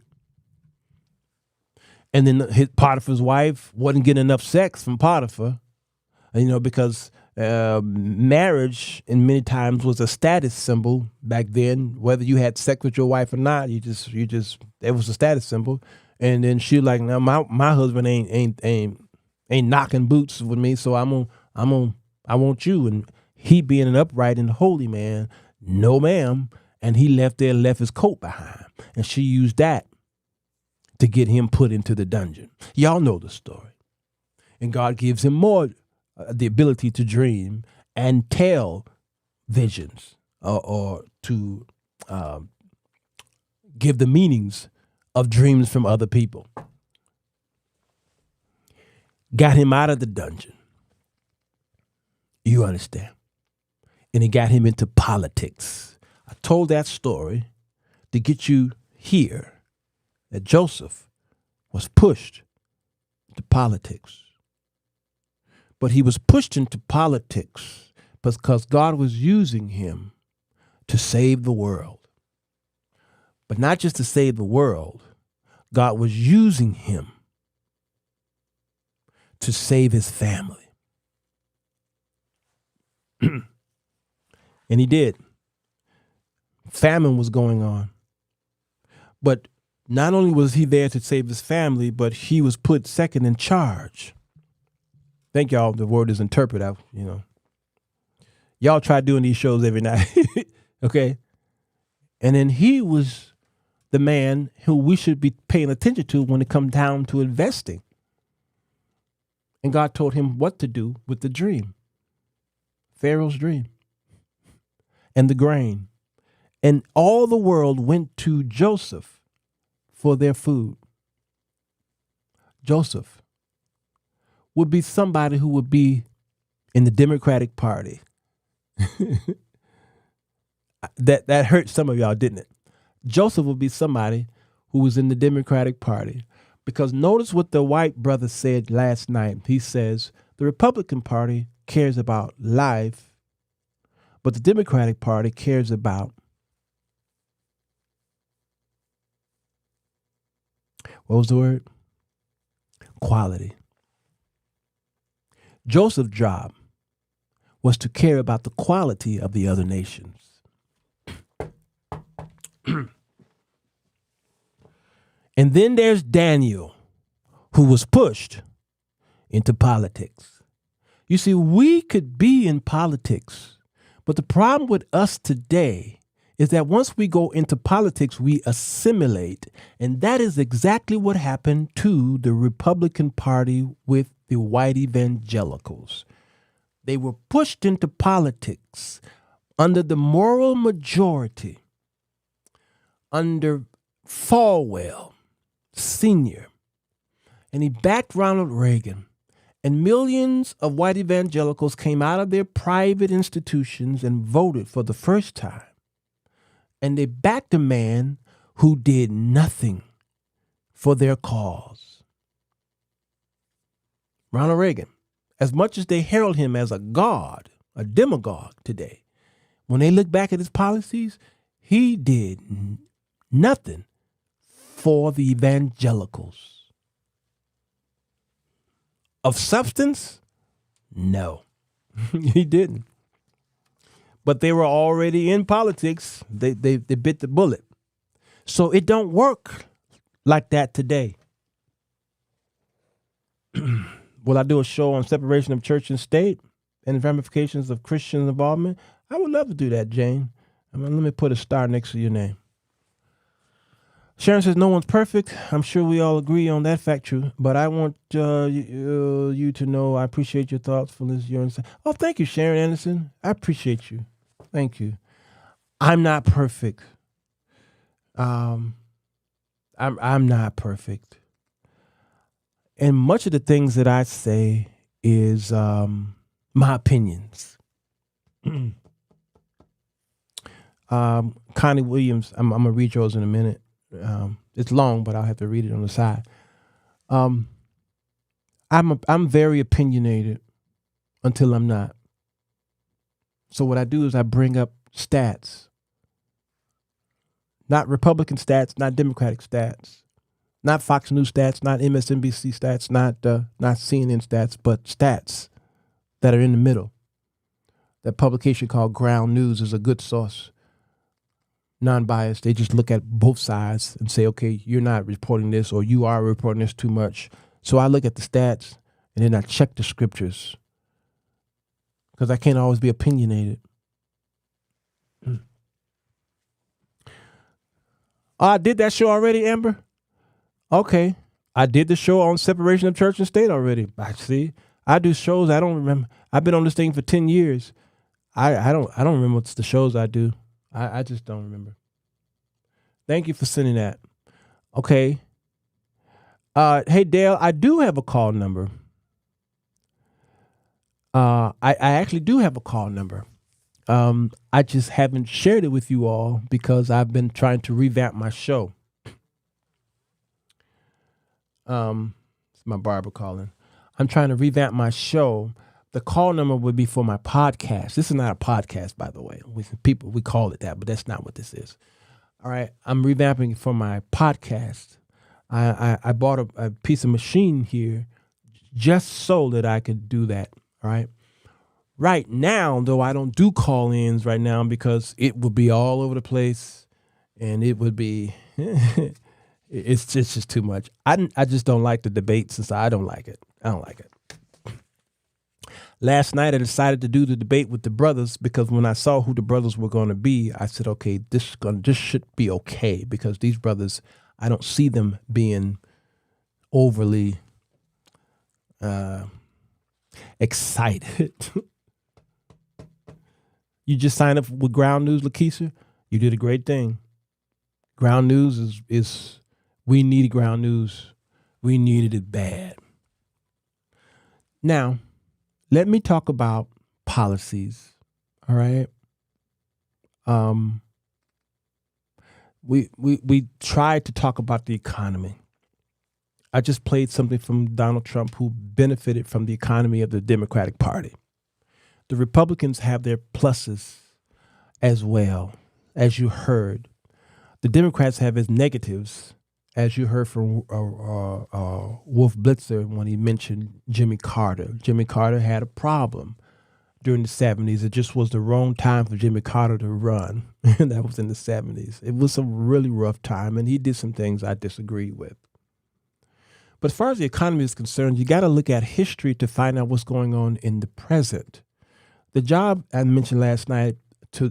And then Potiphar's wife wasn't getting enough sex from Potiphar, because marriage in many times was a status symbol back then. Whether you had sex with your wife or not, it was a status symbol. And then she was like, "Now my husband ain't knocking boots with me, so I want you." And he being an upright and holy man, no ma'am. And he left his coat behind, and she used that to get him put into the dungeon. Y'all know the story. And God gives him more the ability to dream and tell visions or to give the meanings of dreams from other people. Got him out of the dungeon. You understand? And he got him into politics. I told that story to get you here that Joseph was pushed into politics. But he was pushed into politics because God was using him to save the world. But not just to save the world, God was using him to save his family. And he did. Famine was going on. But not only was he there to save his family, but he was put second in charge. Thank y'all. The word is interpret. Y'all try doing these shows every night. Okay. And then he was the man who we should be paying attention to when it comes down to investing. And God told him what to do with the dream. Pharaoh's dream. And the grain. And all the world went to Joseph for their food. Joseph would be somebody who would be in the Democratic Party. That hurt some of y'all, didn't it? Joseph would be somebody who was in the Democratic Party. Because notice what the white brother said last night. He says, the Republican Party cares about life, but the Democratic Party cares about, what was the word? Quality. Joseph's job was to care about the quality of the other nations. And then there's Daniel, who was pushed into politics. You see, we could be in politics, but the problem with us today is that once we go into politics, we assimilate. And that is exactly what happened to the Republican Party with the white evangelicals. They were pushed into politics under the moral majority, under Falwell Sr., and he backed Ronald Reagan. And millions of white evangelicals came out of their private institutions and voted for the first time and they backed a man who did nothing for their cause. Ronald Reagan, as much as they herald him as a god, a demagogue today, when they look back at his policies, he did nothing for the evangelicals. Of substance? No, he didn't. But they were already in politics. They bit the bullet. So it don't work like that today. Will I do a show on separation of church and state and ramifications of Christian involvement? I would love to do that, Jane. Let me put a star next to your name. Sharon says, no one's perfect. I'm sure we all agree on that fact, true. But I want you to know I appreciate your thoughtfulness. Oh, thank you, Sharon Anderson. I appreciate you. Thank you. I'm not perfect. I'm not perfect. And much of the things that I say is my opinions. Connie Williams, I'm going to read yours in a minute. It's long, but I'll have to read it on the side. I'm very opinionated until I'm not. So what I do is I bring up stats. Not Republican stats, not Democratic stats, not Fox News stats, not MSNBC stats, not CNN stats, but stats that are in the middle. That publication called Ground News is a good source. Non-biased. They just look at both sides and say, okay, you're not reporting this or you are reporting this too much. So I look at the stats and then I check the scriptures because I can't always be opinionated. Oh, I did that show already, Amber? Okay. I did the show on separation of church and state already. I see. I do shows I don't remember. I've been on this thing for 10 years. I don't remember what's the shows I do. I just don't remember. Thank you for sending that. Okay. Hey, Dale, I do have a call number. I actually do have a call number. I just haven't shared it with you all because I've been trying to revamp my show. It's my barber calling. I'm trying to revamp my show. The call number would be for my podcast. This is not a podcast, by the way. We call it that, but that's not what this is. All right. I'm revamping it for my podcast. I bought a piece of machine here just so that I could do that. All right. Right now, though, I don't do call-ins right now because it would be all over the place and it would be, it's just too much. I just don't like the debates, since I don't like it. I don't like it. Last night, I decided to do the debate with the brothers because when I saw who the brothers were going to be, I said, okay, this should be okay because these brothers, I don't see them being overly excited. You just signed up with Ground News, Lakeisha. You did a great thing. Ground News is we needed Ground News. We needed it bad. Now, let me talk about policies. All right. We tried to talk about the economy. I just played something from Donald Trump, who benefited from the economy of the Democratic Party. The Republicans have their pluses as well, as you heard. The Democrats have its negatives, as you heard from Wolf Blitzer when he mentioned Jimmy Carter. Jimmy Carter had a problem during the 70s. It just was the wrong time for Jimmy Carter to run, and that was in the 70s. It was a really rough time, and he did some things I disagree with. But as far as the economy is concerned, you got to look at history to find out what's going on in the present. The job I mentioned last night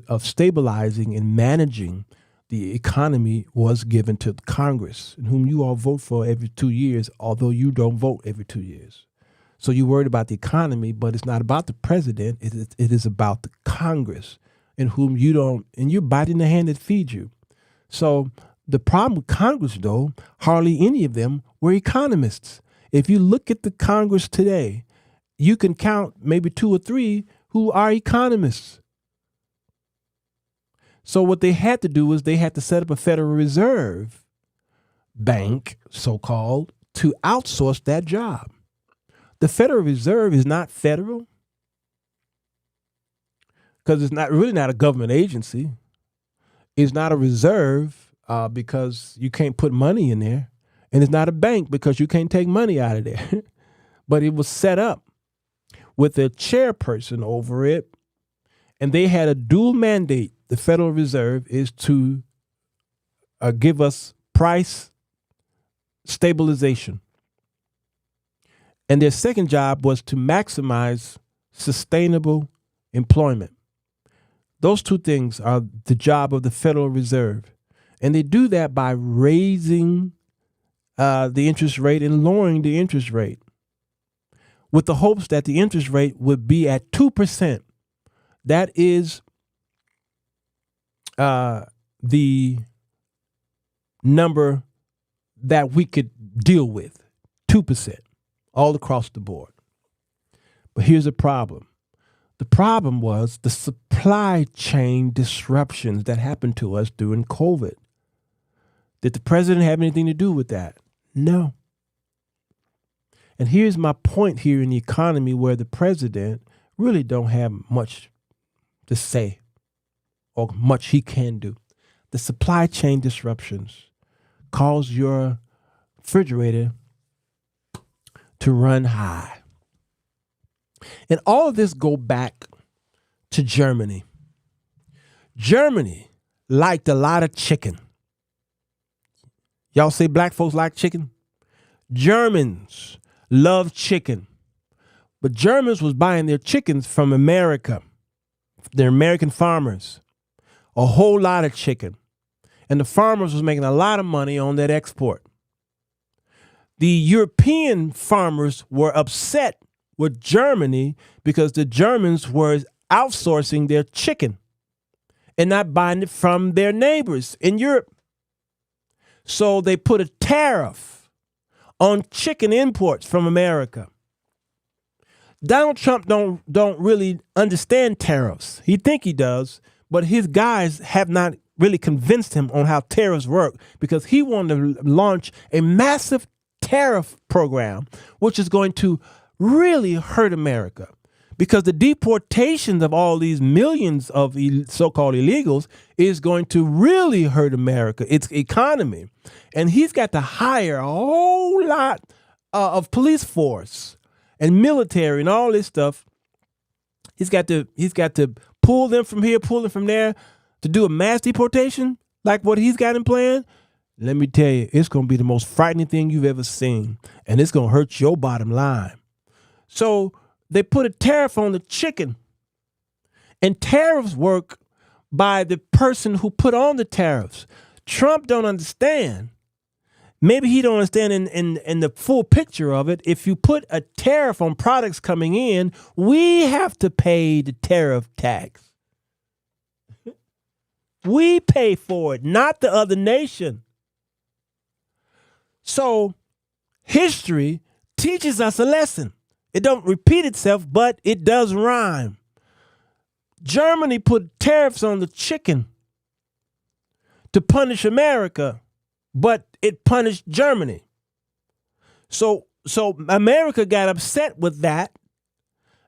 of stabilizing and managing the economy was given to Congress, in whom you all vote for every 2 years, although you don't vote every 2 years. So you're worried about the economy, but it's not about the president. It is about the Congress, in whom you don't, and you're biting the hand that feeds you. So the problem with Congress, though, hardly any of them were economists. If you look at the Congress today, you can count maybe 2 or 3 who are economists. So what they had to do was they had to set up a Federal Reserve Bank, so-called, to outsource that job. The Federal Reserve is not federal because it's not a government agency. It's not a reserve because you can't put money in there. And it's not a bank because you can't take money out of there. But it was set up with a chairperson over it. And they had a dual mandate. The Federal Reserve is to give us price stabilization. And their second job was to maximize sustainable employment. Those two things are the job of the Federal Reserve. And they do that by raising the interest rate and lowering the interest rate with the hopes that the interest rate would be at 2%. That is the number that we could deal with, 2%, all across the board. But here's the problem. The problem was the supply chain disruptions that happened to us during COVID. Did the president have anything to do with that? No. And here's my point here in the economy where the president really don't have much to say or much he can do. The supply chain disruptions cause your refrigerator to run high. And all of this go back to Germany. Germany liked a lot of chicken. Y'all say black folks like chicken? Germans love chicken. But Germans was buying their chickens from America, their American farmers, a whole lot of chicken. And the farmers was making a lot of money on that export. The European farmers were upset with Germany because the Germans were outsourcing their chicken and not buying it from their neighbors in Europe. So they put a tariff on chicken imports from America. Donald Trump don't really understand tariffs. He think he does, but his guys have not really convinced him on how tariffs work because he wanted to launch a massive tariff program, which is going to really hurt America because the deportations of all these millions of so-called illegals is going to really hurt America, its economy. And he's got to hire a whole lot of police force and military and all this stuff. He's got to pull them from here, pull them from there to do a mass deportation like what he's got in plan. Let me tell you, it's going to be the most frightening thing you've ever seen, and it's going to hurt your bottom line. So they put a tariff on the chicken, and tariffs work by the person who put on the tariffs. Trump don't understand. Maybe he don't understand in the full picture of it. If you put a tariff on products coming in, we have to pay the tariff tax. We pay for it, not the other nation. So history teaches us a lesson. It don't repeat itself, but it does rhyme. Germany put tariffs on the chicken to punish America, but it punished Germany. So America got upset with that.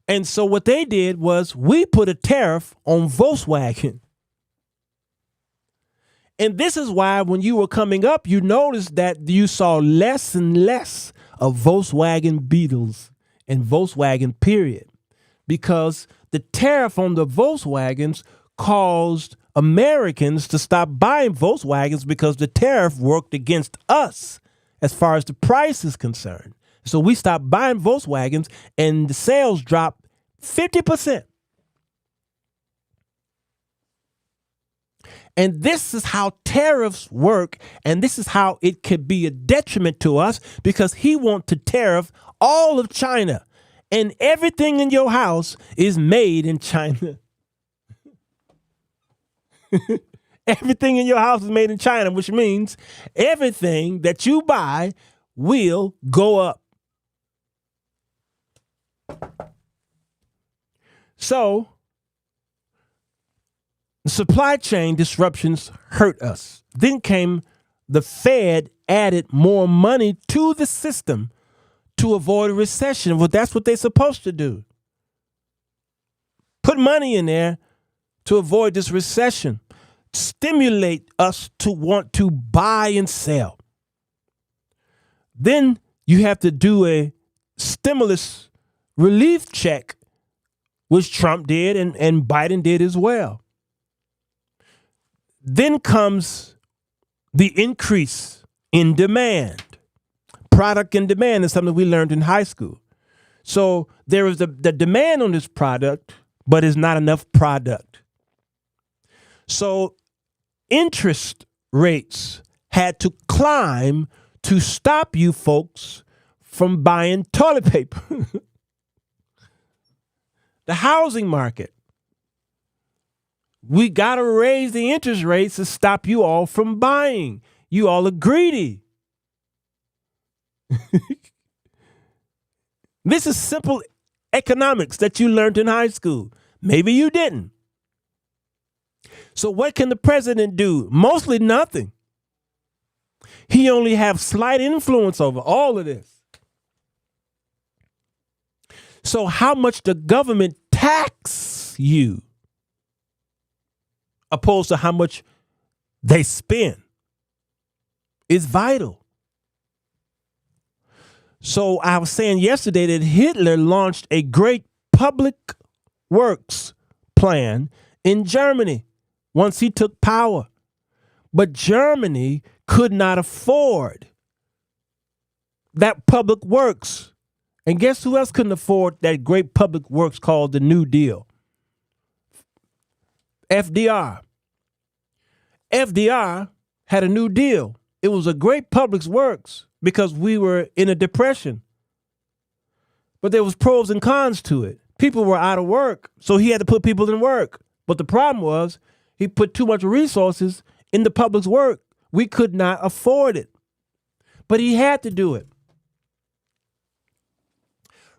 And so what they did was we put a tariff on Volkswagen. And this is why when you were coming up, you noticed that you saw less and less of Volkswagen Beetles and Volkswagen period. Because the tariff on the Volkswagens caused Americans to stop buying Volkswagens because the tariff worked against us as far as the price is concerned. So we stopped buying Volkswagens and the sales dropped 50%. And this is how tariffs work, and this is how it could be a detriment to us because he wants to tariff all of China, and everything in your house is made in China. Everything in your house is made in China, which means everything that you buy will go up. So supply chain disruptions hurt us. Then came the Fed added more money to the system to avoid a recession. Well, that's what they're supposed to do. Put money in there to avoid this recession. Stimulate us to want to buy and sell. Then you have to do a stimulus relief check, which Trump did and Biden did as well. Then comes the increase in demand. Product and demand is something we learned in high school. So there is the demand on this product, but it's not enough product. So interest rates had to climb to stop you folks from buying toilet paper. The housing market. We got to raise the interest rates to stop you all from buying. You all are greedy. This is simple economics that you learned in high school. Maybe you didn't. So what can the president do? Mostly nothing. He only have slight influence over all of this. So how much the government tax you opposed to how much they spend is vital. So I was saying yesterday that Hitler launched a great public works plan in Germany once he took power. But Germany could not afford that public works. And guess who else couldn't afford that great public works called the New Deal? FDR. FDR had a New Deal. It was a great public works because we were in a depression. But there was pros and cons to it. People were out of work, so he had to put people in work. But the problem was he put too much resources in the public's work. We could not afford it. But he had to do it.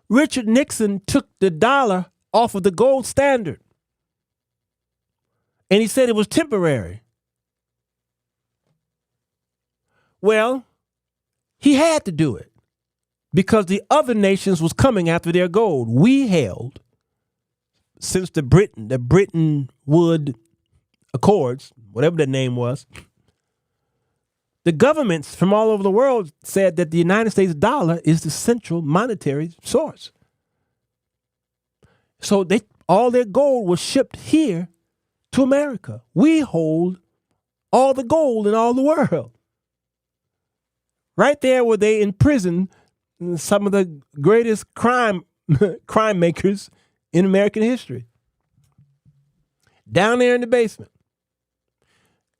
Richard Nixon took the dollar off of the gold standard. And he said it was temporary. Well, he had to do it because the other nations was coming after their gold. We held, since the Bretton Woods Accords, whatever that name was, the governments from all over the world said that the United States dollar is the central monetary source. So all their gold was shipped here to America. We hold all the gold in all the world. Right there where they imprison some of the greatest crime makers in American history. Down there in the basement.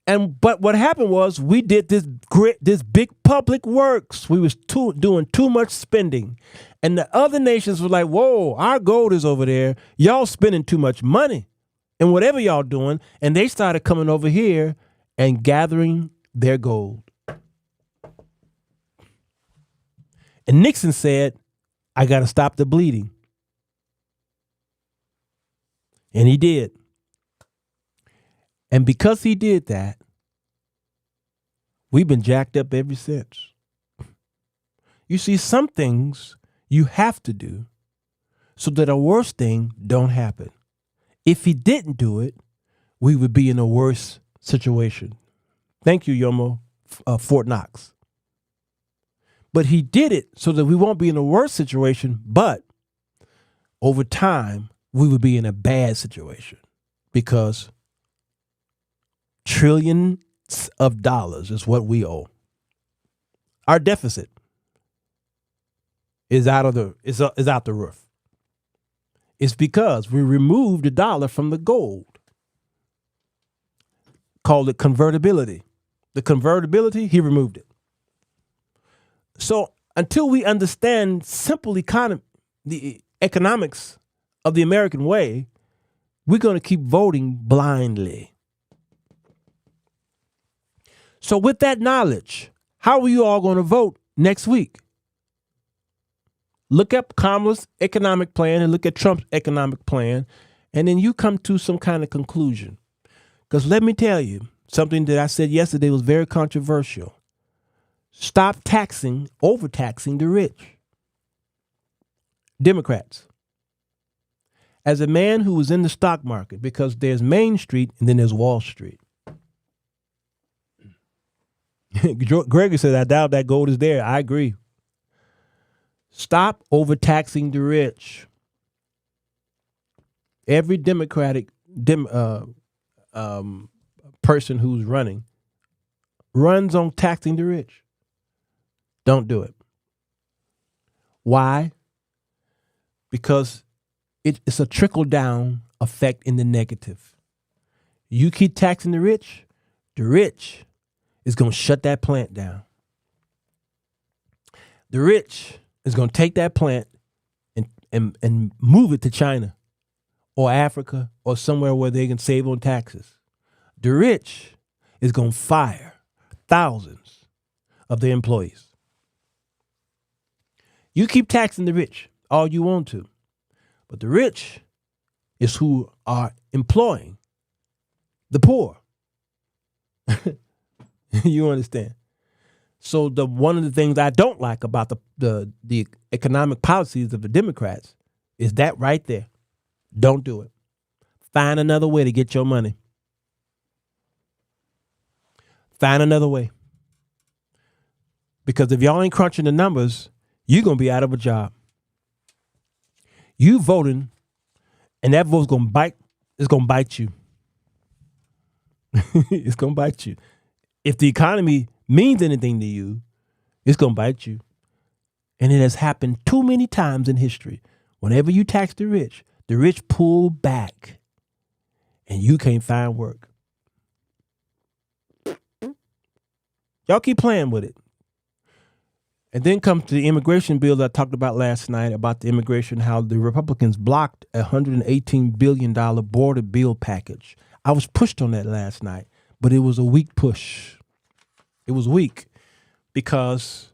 But what happened was we did this big public works. We was doing too much spending. And the other nations were like, whoa, our gold is over there. Y'all spending too much money. And whatever y'all doing. And they started coming over here and gathering their gold. And Nixon said, I got to stop the bleeding. And he did. And because he did that, we've been jacked up ever since. You see, some things you have to do so that a worse thing don't happen. If he didn't do it, we would be in a worse situation. Thank you, Yomo, Fort Knox. But he did it so that we won't be in a worse situation, but over time, we would be in a bad situation because trillions of dollars is what we owe. Our deficit is out the roof. It's because we removed the dollar from the gold. Called it convertibility. The convertibility, he removed it. So until we understand simple the economics of the American way, we're going to keep voting blindly. So with that knowledge, how are you all going to vote next week? Look up Kamala's economic plan and look at Trump's economic plan, and then you come to some kind of conclusion. Because let me tell you, something that I said yesterday was very controversial. Stop overtaxing the rich. Democrats. As a man who was in the stock market, because there's Main Street and then there's Wall Street. Gregory said, I doubt that gold is there. I agree. Stop overtaxing the rich. Every Democratic person who's running runs on taxing the rich. Don't do it. Why? Because it's a trickle-down effect in the negative. You keep taxing the rich is going to shut that plant down. The rich is going to take that plant and move it to China or Africa or somewhere where they can save on taxes. The rich is going to fire thousands of their employees. You keep taxing the rich all you want to, but the rich is who are employing the poor. You understand? So one of the things I don't like about the economic policies of the Democrats is that right there. Don't do it. Find another way to get your money. Find another way. Because if y'all ain't crunching the numbers, you're going to be out of a job. You voting, and that vote's going to bite. It's going to bite you. It's going to bite you. If the economy means anything to you, it's going to bite you. And it has happened too many times in history. Whenever you tax the rich pull back and you can't find work. Y'all keep playing with it. And then comes to the immigration bill that I talked about last night about the immigration, how the Republicans blocked a $118 billion border bill package. I was pushed on that last night, but it was a weak push. It was weak because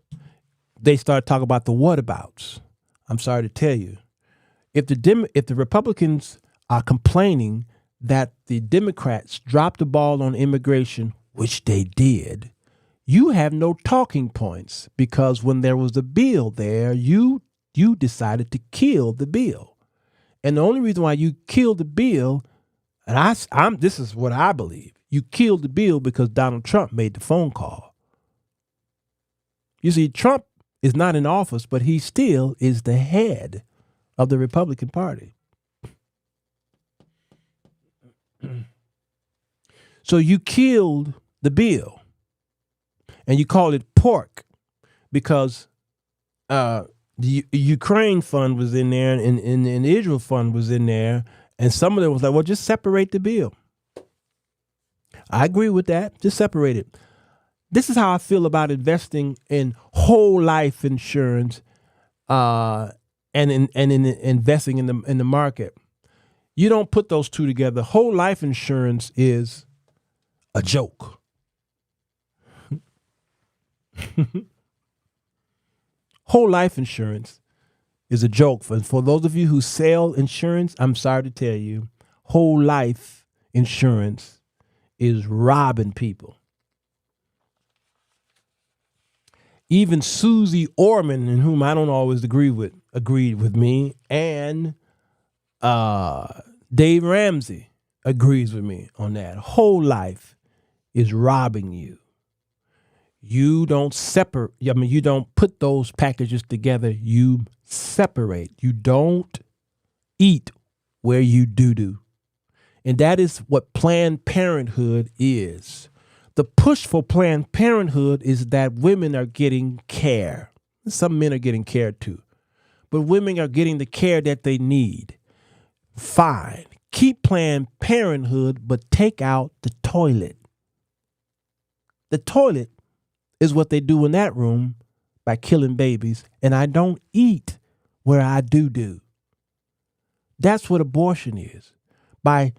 they started talking about the whatabouts. I'm sorry to tell you. If the Republicans are complaining that the Democrats dropped the ball on immigration, which they did, you have no talking points because when there was a bill there, you decided to kill the bill. And the only reason why you killed the bill, and this is what I believe, you killed the bill because Donald Trump made the phone call. You see, Trump is not in office, but he still is the head of the Republican Party. So you killed the bill. And you call it pork because the Ukraine fund was in there and the Israel fund was in there. And some of them was like, well, just separate the bill. I agree with that. Just separate it. This is how I feel about investing in whole life insurance and in investing in the market. You don't put those two together. Whole life insurance is a joke. Whole life insurance is a joke. For those of you who sell insurance, I'm sorry to tell you, whole life insurance is robbing people. Even Susie Orman, in whom I don't always agreed with me, and Dave Ramsey agrees with me on that. Whole life is robbing you. You don't separate. You don't put those packages together. You separate. You don't eat where you do. And that is what Planned Parenthood is. The push for Planned Parenthood is that women are getting care. Some men are getting care too. But women are getting the care that they need. Fine. Keep Planned Parenthood, but take out the toilet. The toilet is what they do in that room by killing babies. And I don't eat where I do. That's what abortion is. By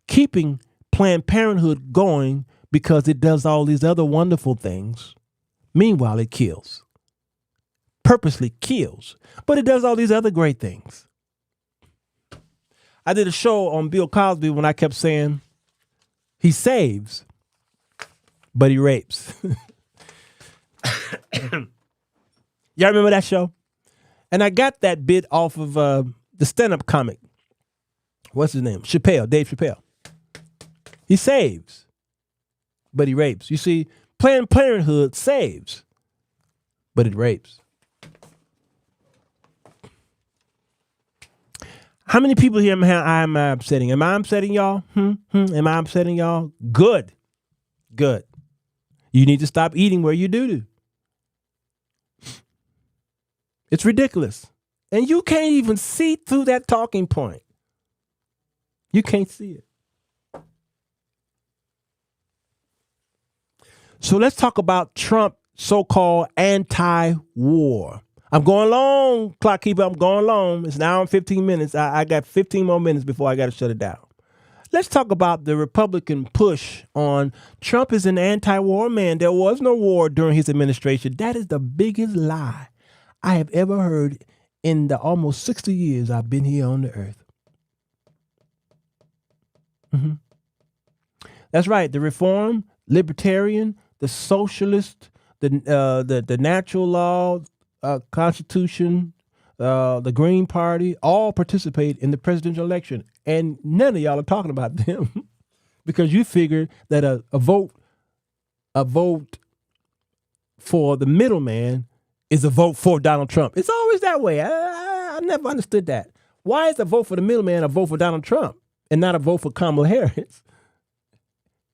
keeping Planned Parenthood going because it does all these other wonderful things. Meanwhile, it kills. Purposely kills. But it does all these other great things. I did a show on Bill Cosby when I kept saying He saves, but he rapes. Y'all remember that show? And I got that bit off of the stand-up comic. What's his name? Chappelle, Dave Chappelle. He saves, but he rapes. You see, Planned Parenthood saves, but it rapes. How many people here am I upsetting? Am I upsetting y'all? Am I upsetting y'all? Good. Good. You need to stop eating where you do. It's ridiculous. And you can't even see through that talking point. You can't see it. So let's talk about Trump so-called anti-war. I'm going long, clock keeper. I'm going long. It's an hour and 15 minutes. I got 15 more minutes before I got to shut it down. Let's talk about the Republican push on Trump is an anti-war man. There was no war during his administration. That is the biggest lie I have ever heard in the almost 60 years I've been here on the earth. That's right. The reform, libertarian, the socialist, the natural law, Constitution, the Green Party, all participate in the presidential election. And none of y'all are talking about them because you figure that a vote for the middleman is a vote for Donald Trump. It's always that way. I never understood that. Why is a vote for the middleman a vote for Donald Trump and not a vote for Kamala Harris?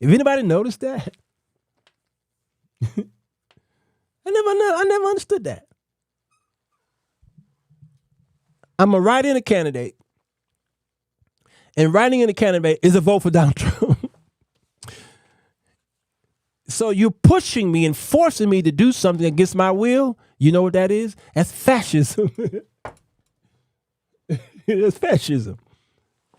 If anybody noticed that? I never understood that. I'm a write-in a candidate, and writing in a candidate is a vote for Donald Trump. So you're pushing me and forcing me to do something against my will. You know what that is? That's fascism. It's fascism.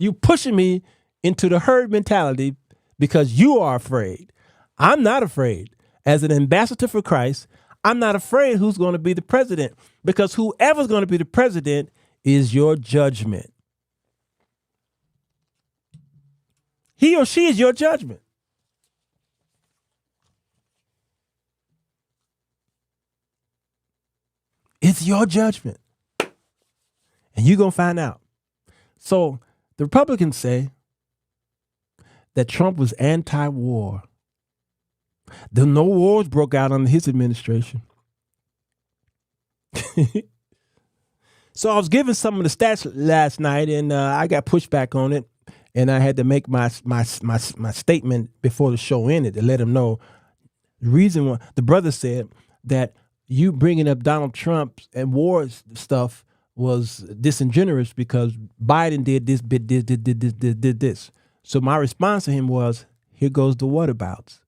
You pushing me into the herd mentality because you are afraid. I'm not afraid. As an ambassador for Christ, I'm not afraid who's going to be the president because whoever's going to be the president is your judgment. He or she is your judgment. It's your judgment. And you're going to find out. So the Republicans say that Trump was anti-war. No wars broke out under his administration. So I was given some of the stats last night, and I got pushback on it, and I had to make my statement before the show ended to let them know the reason why. The brother said that you bringing up Donald Trump and war stuff was disingenuous because Biden did this, did this. So my response to him was, here goes the whatabouts.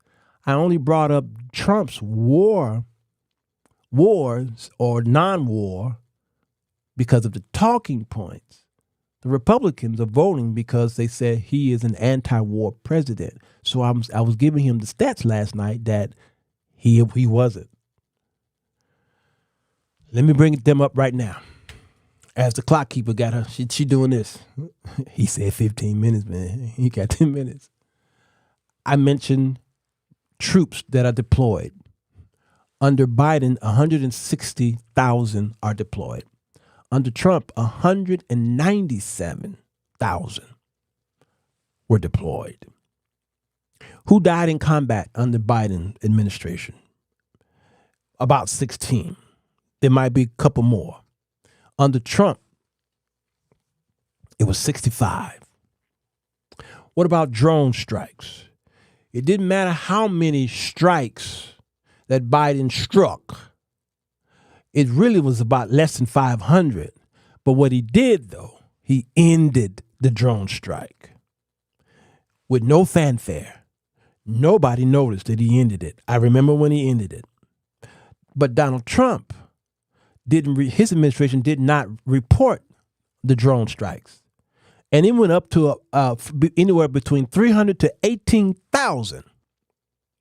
I only brought up Trump's wars or non-war because of the talking points. The Republicans are voting because they said he is an anti-war president. So I was giving him the stats last night that he wasn't. Let me bring them up right now. As the clock keeper got her, she doing this. He said 15 minutes, man. He got 10 minutes. I mentioned troops that are deployed. Under Biden, 160,000 are deployed. Under Trump, 197,000 were deployed. Who died in combat under Biden administration? About 16. There might be a couple more. Under Trump, it was 65. What about drone strikes? It didn't matter how many strikes that Biden struck. It really was about less than 500. But what he did, though, he ended the drone strike with no fanfare. Nobody noticed that he ended it. I remember when he ended it. But Donald Trump his administration did not report the drone strikes. And it went up to anywhere between 300 to 18,000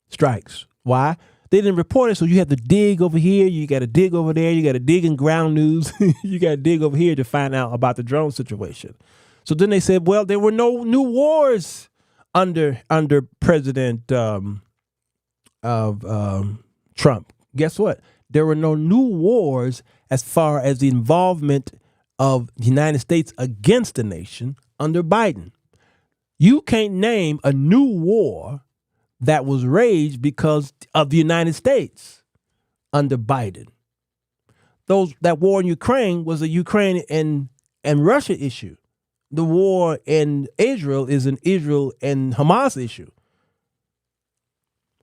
strikes. Why? They didn't report it, so you have to dig over here, you got to dig over there, you got to dig in ground news, you got to dig over here to find out about the drone situation. So then they said, well, there were no new wars under President of Trump. Guess what? There were no new wars as far as the involvement of the United States against the nation under Biden. You can't name a new war that was raged because of the United States under Biden. That war in Ukraine was a Ukraine and Russia issue. The war in Israel is an Israel and Hamas issue.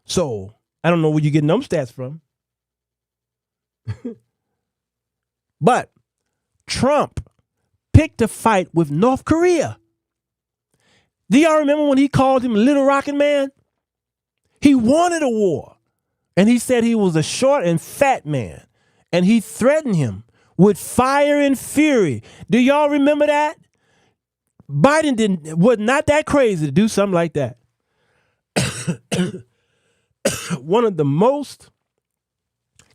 So I don't know where you're getting them stats from. But Trump picked a fight with North Korea. Do y'all remember when he called him Little Rockin' Man? He wanted a war. And he said he was a short and fat man. And he threatened him with fire and fury. Do y'all remember that? Biden was not that crazy to do something like that. One of the most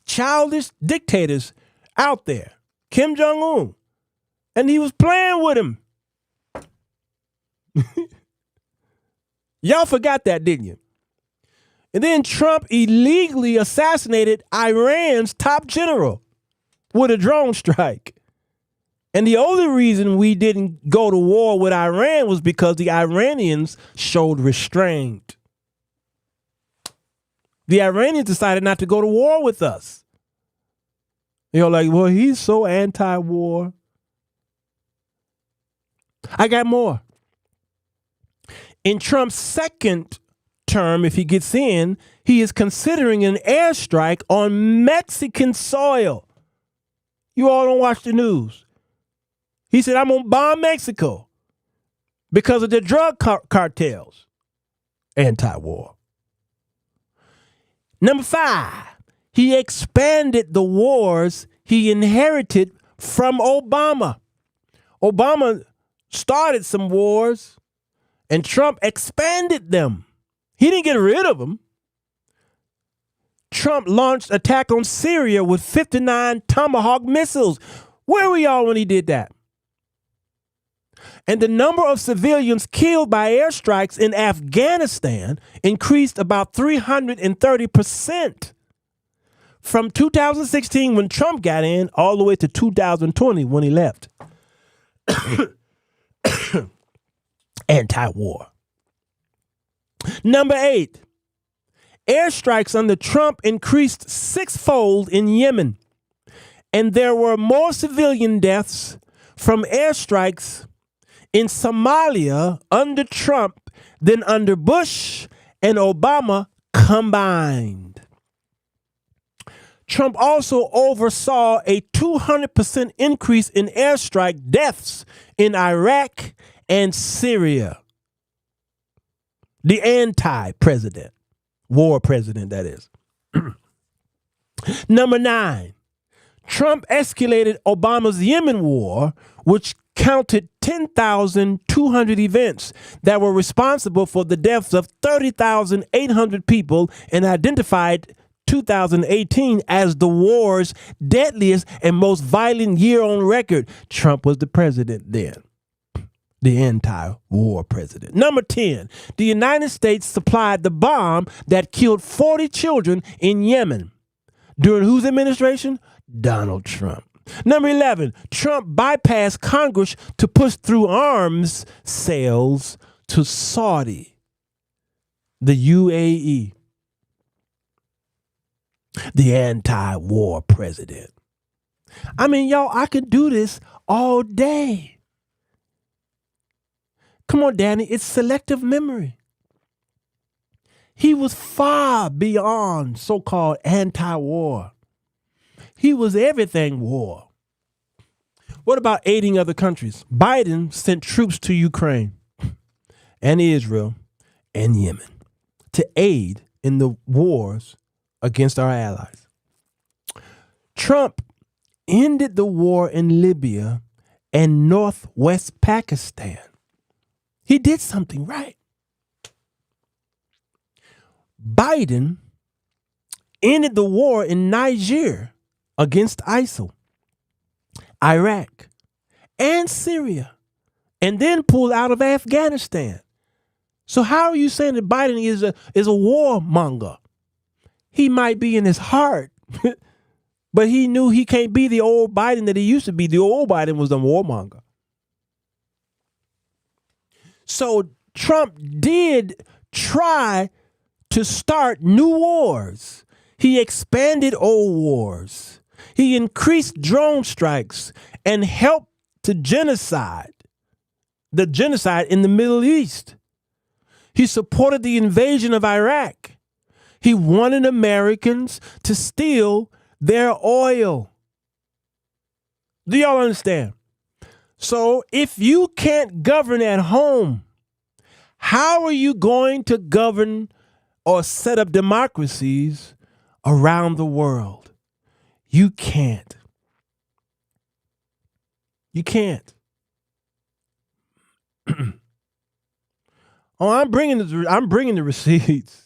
childish dictators out there, Kim Jong-un. And he was playing with him. Y'all forgot that, didn't you? And then Trump illegally assassinated Iran's top general with a drone strike. And the only reason we didn't go to war with Iran was because the Iranians showed restraint. The Iranians decided not to go to war with us. You're like, well, he's so anti-war. I got more. In Trump's second term, if he gets in, he is considering an airstrike on Mexican soil. You all don't watch the news. He said, I'm going to bomb Mexico because of the drug cartels. Anti-war. Number 5, he expanded the wars he inherited from Obama. Obama started some wars and Trump expanded them. He didn't get rid of them. Trump launched attack on Syria with 59 Tomahawk missiles. Where were y'all when he did that? And the number of civilians killed by airstrikes in Afghanistan increased about 330% from 2016 when Trump got in all the way to 2020 when he left. Anti-war. Number 8, airstrikes under Trump increased 6-fold in Yemen. And there were more civilian deaths from airstrikes in Somalia under Trump than under Bush and Obama combined. Trump also oversaw a 200% increase in airstrike deaths in Iraq and Syria. The anti-president, war president, that is. Number 9, Trump escalated Obama's Yemen war, which counted 10,200 events that were responsible for the deaths of 30,800 people and identified 2018 as the war's deadliest and most violent year on record. Trump was the president then. The anti-war president. Number 10, the United States supplied the bomb that killed 40 children in Yemen. During whose administration? Donald Trump. Number 11, Trump bypassed Congress to push through arms sales to Saudi, the UAE. The anti-war president. I mean, y'all, I could do this all day. Come on, Danny, it's selective memory. He was far beyond so-called anti-war. He was everything war. What about aiding other countries? Biden sent troops to Ukraine and Israel and Yemen to aid in the wars against our allies. Trump ended the war in Libya and northwest Pakistan. He did something right. Biden ended the war in Niger against ISIL, Iraq, and Syria, and then pulled out of Afghanistan. So how are you saying that Biden is a warmonger? He might be in his heart, but he knew he can't be the old Biden that he used to be. The old Biden was a warmonger. So Trump did try to start new wars. He expanded old wars. He increased drone strikes and helped to the genocide in the Middle East. He supported the invasion of Iraq. He wanted Americans to steal their oil. Do y'all understand? So if you can't govern at home, how are you going to govern or set up democracies around the world? You can't. You can't. Oh, I'm bringing the receipts.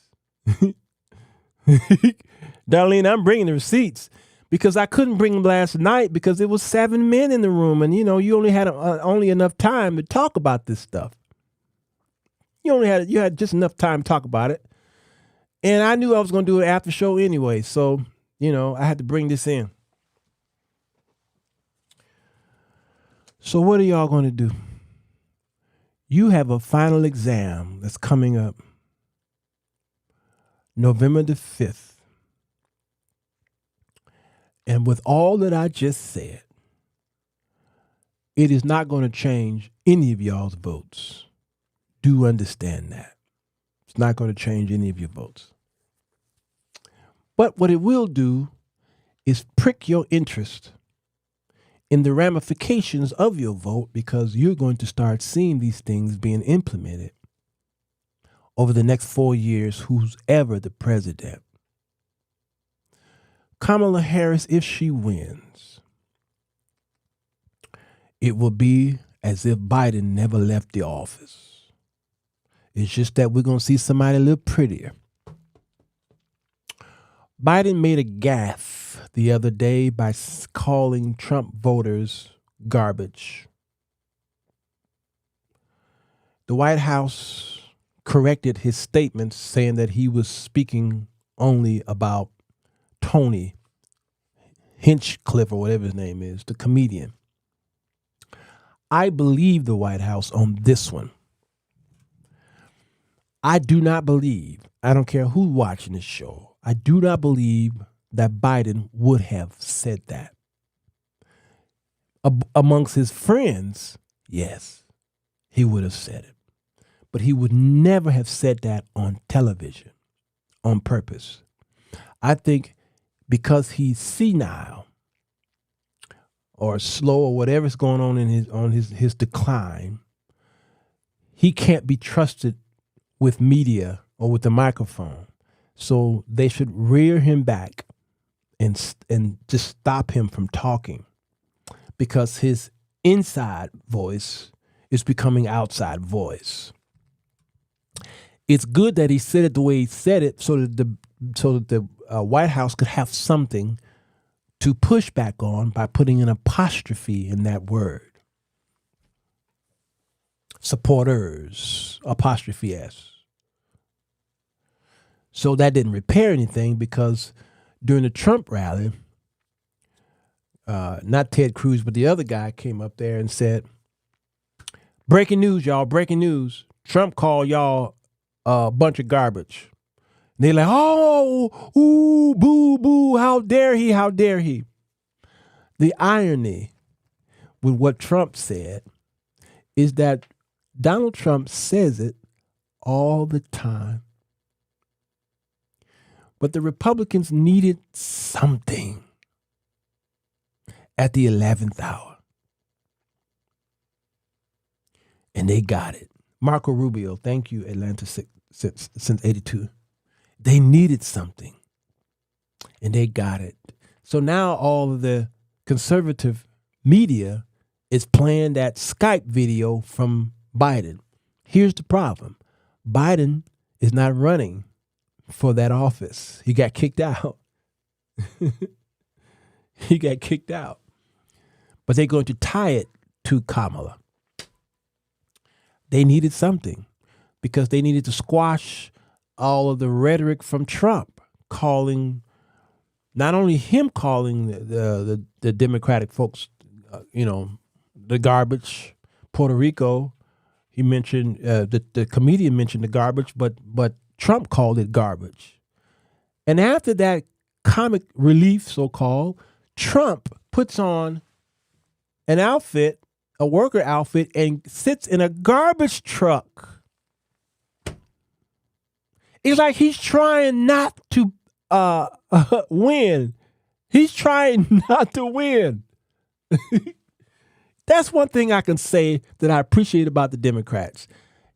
Darlene, I'm bringing the receipts because I couldn't bring them last night because there was 7 men in the room, and you only had only enough time to talk about this stuff. You had just enough time to talk about it, and I knew I was going to do an after show anyway, so I had to bring this in. So what are y'all going to do? You have a final exam that's coming up November the 5th. And with all that I just said, it is not going to change any of y'all's votes. Do understand that. It's not going to change any of your votes. But what it will do is prick your interest in the ramifications of your vote, because you're going to start seeing these things being implemented over the next 4 years, who's ever the president. Kamala Harris, if she wins, it will be as if Biden never left the office. It's just that we're going to see somebody a little prettier. Biden made a gaffe the other day by calling Trump voters garbage. The White House corrected his statements, saying that he was speaking only about Tony Hinchcliffe, or whatever his name is, the comedian. I believe the White House on this one. I do not believe, I don't care who's watching this show, I do not believe that Biden would have said that. Amongst his friends, yes, he would have said it. But he would never have said that on television on purpose. I think because he's senile or slow or whatever's going on in his decline, he can't be trusted with media or with the microphone. So they should rear him back and just stop him from talking, because his inside voice is becoming outside voice. It's good that he said it the way he said it, so that the White House could have something to push back on by putting an apostrophe in that word. Supporters, apostrophe S. So that didn't repair anything, because during the Trump rally, not Ted Cruz, but the other guy came up there and said, breaking news, y'all, breaking news. Trump called y'all a bunch of garbage. And they're like, oh, ooh, boo, boo, how dare he, how dare he. The irony with what Trump said is that Donald Trump says it all the time. But the Republicans needed something at the 11th hour. And they got it. Marco Rubio, thank you, Atlanta, since 82. They needed something. And they got it. So now all of the conservative media is playing that Skype video from Biden. Here's the problem. Biden is not running for that office. He got kicked out. He got kicked out. But they're going to tie it to Kamala. They needed something. because they needed to squash all of the rhetoric from Trump, calling not only him calling the Democratic folks, the garbage. Puerto Rico, he mentioned the comedian mentioned the garbage, but Trump called it garbage. And after that comic relief, so called, Trump puts on an outfit, a worker outfit, and sits in a garbage truck. It's like he's trying not to win. He's trying not to win. That's one thing I can say that I appreciate about the Democrats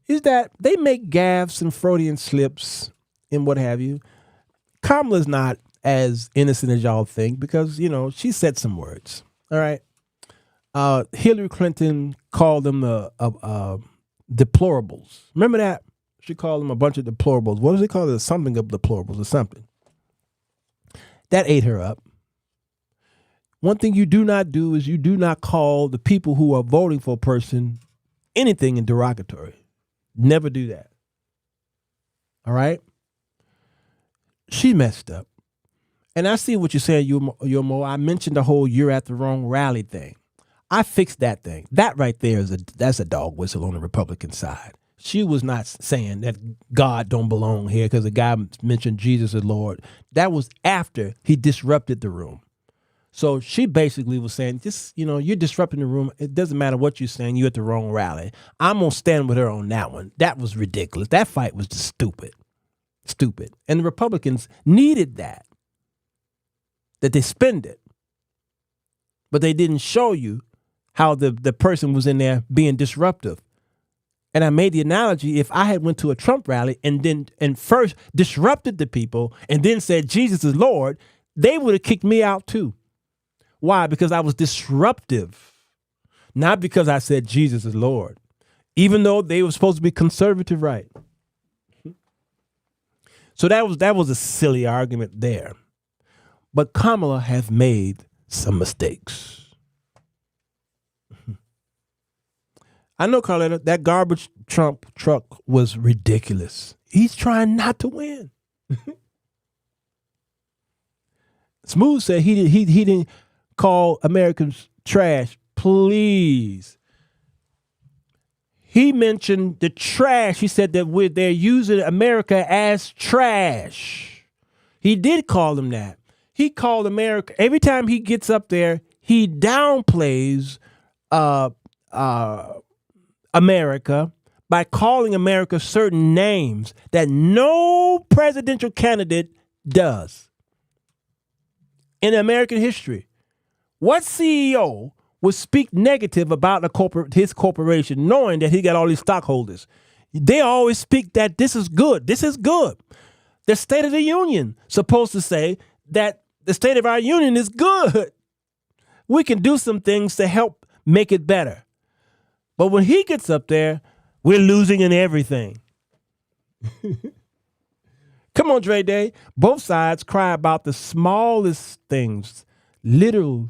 is that they make gaffes and Freudian slips and what have you. Kamala's not as innocent as y'all think because, she said some words. All right. Hillary Clinton called them deplorables. Remember that? She called them a bunch of deplorables. What does they call it? Something of deplorables or something. That ate her up. One thing you do not do is you do not call the people who are voting for a person anything in derogatory. Never do that. All right? She messed up. And I see what you're saying, Mo. I mentioned the whole you're at the wrong rally thing. I fixed that thing. That right there that's a dog whistle on the Republican side. She was not saying that God don't belong here because the guy mentioned Jesus as Lord. That was after he disrupted the room. So she basically was saying, you're disrupting the room. It doesn't matter what you're saying. You're at the wrong rally. I'm going to stand with her on that one. That was ridiculous. That fight was just stupid. Stupid. And the Republicans needed that they spend it. But they didn't show you how the person was in there being disruptive. And I made the analogy, if I had went to a Trump rally and first disrupted the people and then said Jesus is Lord, they would have kicked me out too. Why? Because I was disruptive. Not because I said Jesus is Lord. Even though they were supposed to be conservative right. So that was a silly argument there. But Kamala has made some mistakes. I know, Carletta, that garbage Trump truck was ridiculous. He's trying not to win. Smooth said he didn't call Americans trash. Please. He mentioned the trash. He said that they're using America as trash. He did call them that. He called America, every time he gets up there, he downplays America by calling America certain names that no presidential candidate does in American history. What CEO would speak negative about his corporation knowing that he got all these stockholders? They always speak that this is good. This is good. The State of the Union supposed to say that the state of our union is good. We can do some things to help make it better. But when he gets up there, we're losing in everything. Come on, Dre Day. Both sides cry about the smallest things, literally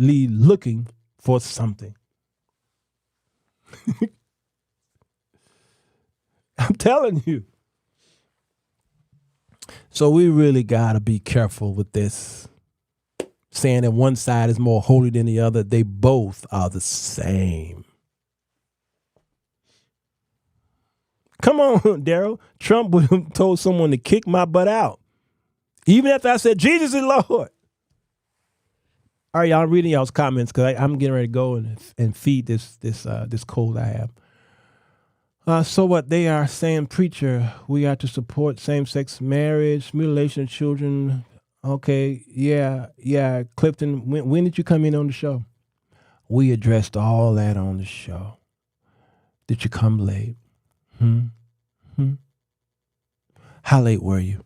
looking for something. I'm telling you. So we really got to be careful with this. Saying that one side is more holy than the other. They both are the same. Come on, Daryl. Trump would have told someone to kick my butt out. Even after I said, Jesus is Lord. All right, y'all, I'm reading y'all's comments because I'm getting ready to go and feed this cold I have. So what they are saying, preacher, we are to support same-sex marriage, mutilation of children. Okay, yeah. Clifton, when did you come in on the show? We addressed all that on the show. Did you come late? How late were you?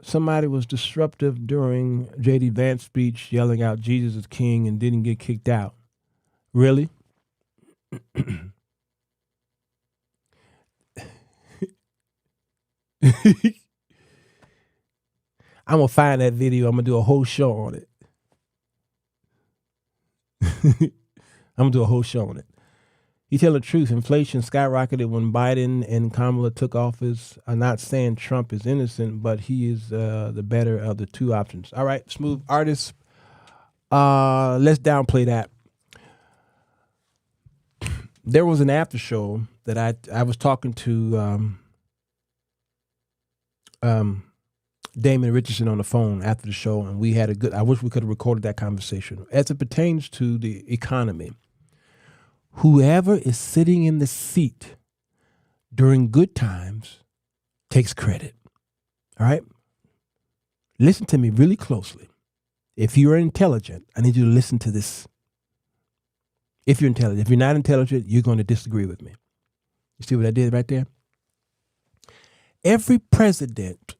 Somebody was disruptive during J.D. Vance's speech, yelling out Jesus is king and didn't get kicked out. Really? I'm going to find that video. I'm going to do a whole show on it. I'm gonna do a whole show on it. He tell the truth. Inflation skyrocketed when Biden and Kamala took office. I'm not saying Trump is innocent, but he is the better of the two options. All right, Smooth Artist. Let's downplay that. There was an after show that I was talking to Damon Richardson on the phone after the show, and we had a good. I wish we could have recorded that conversation as it pertains to the economy. Whoever is sitting in the seat during good times takes credit. All right? Listen to me really closely. If you're intelligent, I need you to listen to this. If you're intelligent. If you're not intelligent, you're going to disagree with me. You see what I did right there? Every president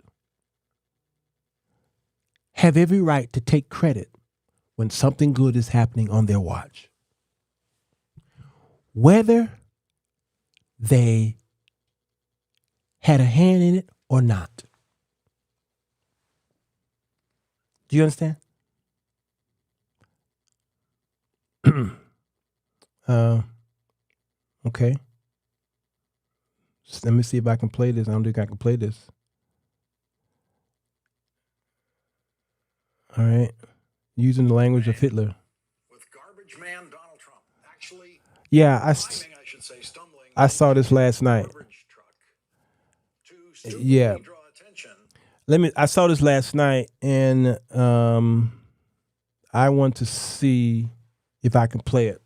have every right to take credit when something good is happening on their watch. Whether they had a hand in it or not. Do you understand? Okay. Let me see if I can play this. I don't think I can play this. All right. Using the language of Hitler. With garbage man Donald Trump actually Yeah, climbing, I should say, stumbling I saw this last night. garbage truck to stupidly Yeah. draw attention. I saw this last night, and I want to see if I can play it.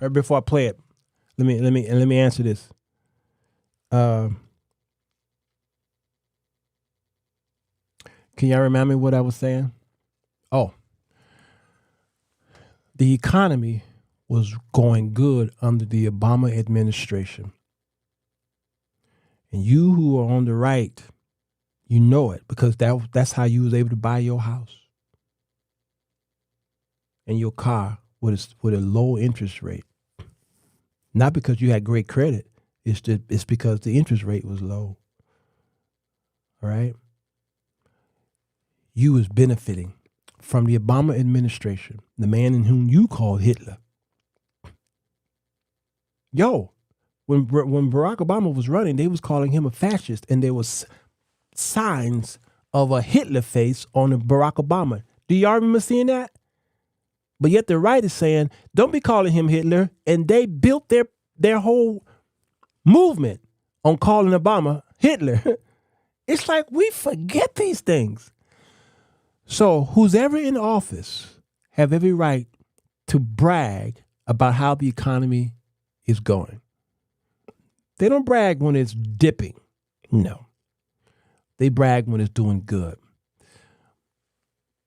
Right before I play it, let me answer this. Can y'all remind me what I was saying? Oh, the economy was going good under the Obama administration. And you who are on the right, you know it because that's how you was able to buy your house and your car with a low interest rate. Not because you had great credit. It's because the interest rate was low. All right? You was benefiting from the Obama administration, the man in whom you called Hitler. Yo, when Barack Obama was running, they was calling him a fascist, and there was signs of a Hitler face on the Barack Obama. Do y'all remember seeing that? But yet the right is saying, don't be calling him Hitler, and they built their whole movement on calling Obama Hitler. It's like we forget these things. So who's ever in office have every right to brag about how the economy is going. They don't brag when it's dipping. No. They brag when it's doing good.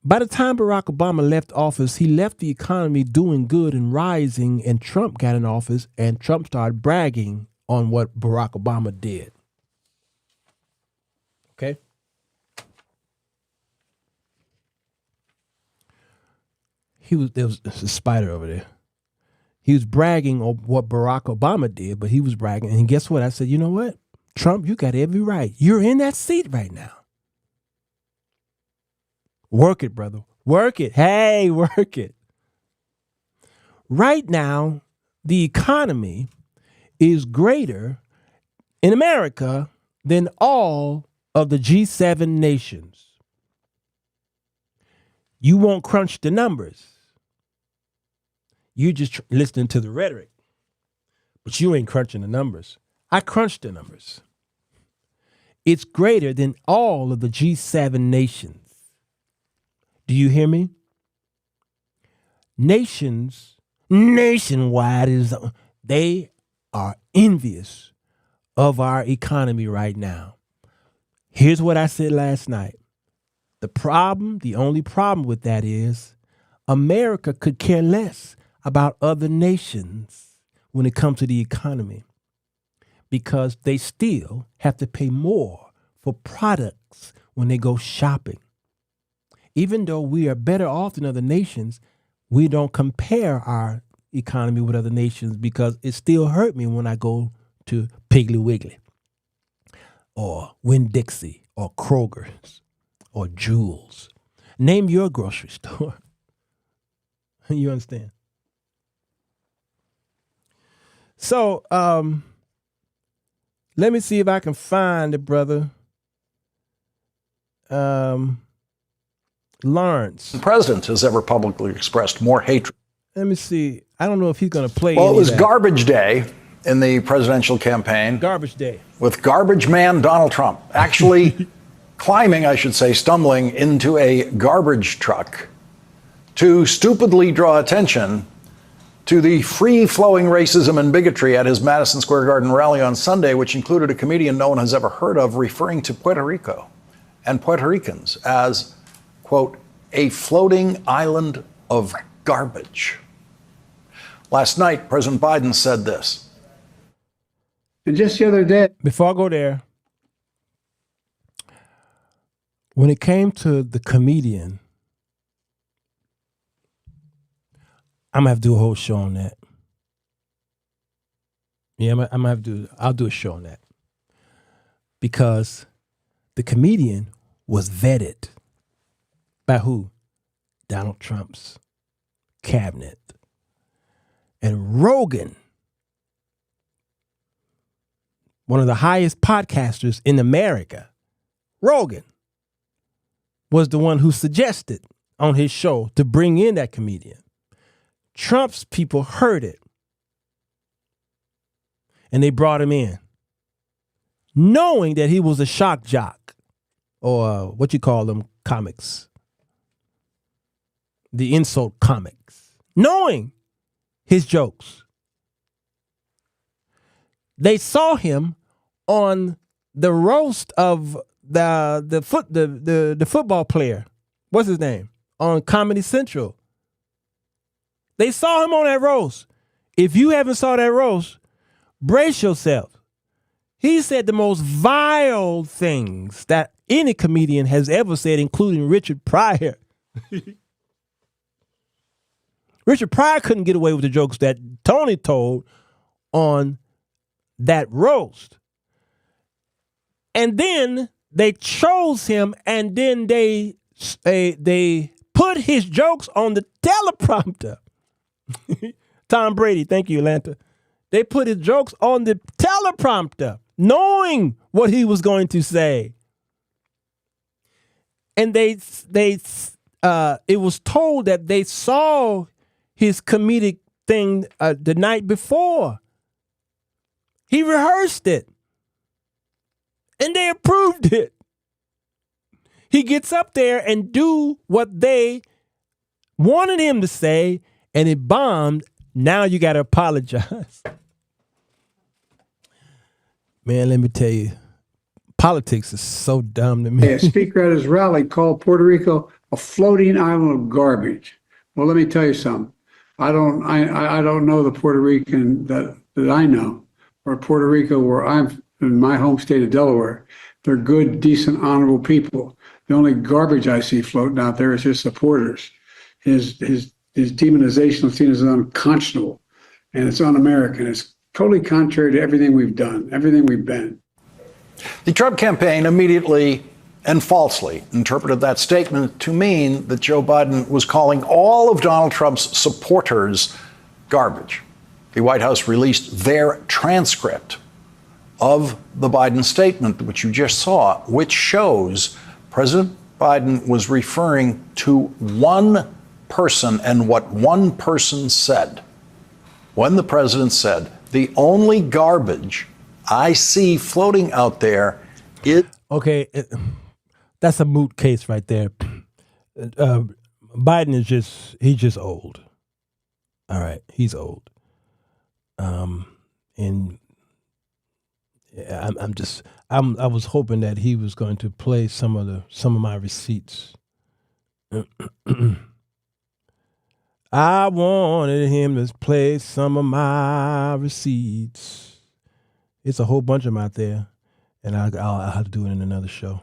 By the time Barack Obama left office, he left the economy doing good and rising, and Trump got in office, and Trump started bragging on what Barack Obama did. Okay? There was a spider over there. He was bragging on what Barack Obama did, but he was bragging. And guess what? I said, you know what? Trump, you got every right. You're in that seat right now. Work it, brother. Work it. Hey, work it. Right now, the economy is greater in America than all of the G7 nations. You won't crunch the numbers. You just listening to the rhetoric, but you ain't crunching the numbers. I crunched the numbers. It's greater than all of the G7 nations. Do you hear me? Nations, nationwide, they are envious of our economy right now. Here's what I said last night. The only problem with that is America could care less about other nations when it comes to the economy because they still have to pay more for products when they go shopping. Even though we are better off than other nations, we don't compare our economy with other nations because it still hurt me when I go to Piggly Wiggly or Winn-Dixie or Kroger's or Jewel's. Name your grocery store. You understand? So, let me see if I can find it, brother. Lawrence. President has ever publicly expressed more hatred. Let me see. I don't know if he's going to play. Well, it any was of that. garbage day in the presidential campaign. Garbage day. With garbage man Donald Trump actually climbing, I should say, stumbling into a garbage truck to stupidly draw attention to the free-flowing racism and bigotry at his Madison Square Garden rally on Sunday, which included a comedian no one has ever heard of referring to Puerto Rico and Puerto Ricans as, quote, a floating island of garbage. Last night, President Biden said this. And just the other day, Before I go there, when it came to the comedian, I'm gonna have to do a whole show on that. Yeah, I'm gonna have to. I'll do a show on that because the comedian was vetted by who? Donald Trump's cabinet. And Rogan, one of the highest podcasters in America, Rogan was the one who suggested on his show to bring in that comedian. Trump's people heard it. And they brought him in, knowing that he was a shock jock, or what you call them, comics. The insult comics. Knowing his jokes. They saw him on the roast of the football player. What's his name? On Comedy Central. They saw him on that roast. If you haven't saw that roast, brace yourself. He said the most vile things that any comedian has ever said, including Richard Pryor. Richard Pryor couldn't get away with the jokes that Tony told on that roast. And then they chose him, and then they put his jokes on the teleprompter. Tom Brady, thank you, Atlanta. They put his jokes on the teleprompter, knowing what he was going to say. And it was told that they saw his comedic thing the night before. He rehearsed it. And they approved it. He gets up there and do what they wanted him to say, and it bombed. Now you got to apologize. Man, let me tell you, politics is so dumb to me. a speaker at his rally called Puerto Rico a floating island of garbage. Well, let me tell you something. I don't know the Puerto Rican that I know, or Puerto Rico where I'm in my home state of Delaware. They're good, decent, honorable people. The only garbage I see floating out there is his supporters. His demonization of seen as unconscionable, and it's un-American. It's totally contrary to everything we've done, everything we've been. The Trump campaign immediately and falsely interpreted that statement to mean that Joe Biden was calling all of Donald Trump's supporters garbage. The White House released their transcript of the Biden statement, which you just saw, which shows President Biden was referring to one person and what one person said. When the president said, the only garbage I see floating out there is... Okay, that's a moot case right there. Biden is he's just old. All right, he's old. And I was hoping that he was going to play some of my receipts. I wanted him to play some of my receipts. It's a whole bunch of them out there, and I'll have to do it in another show.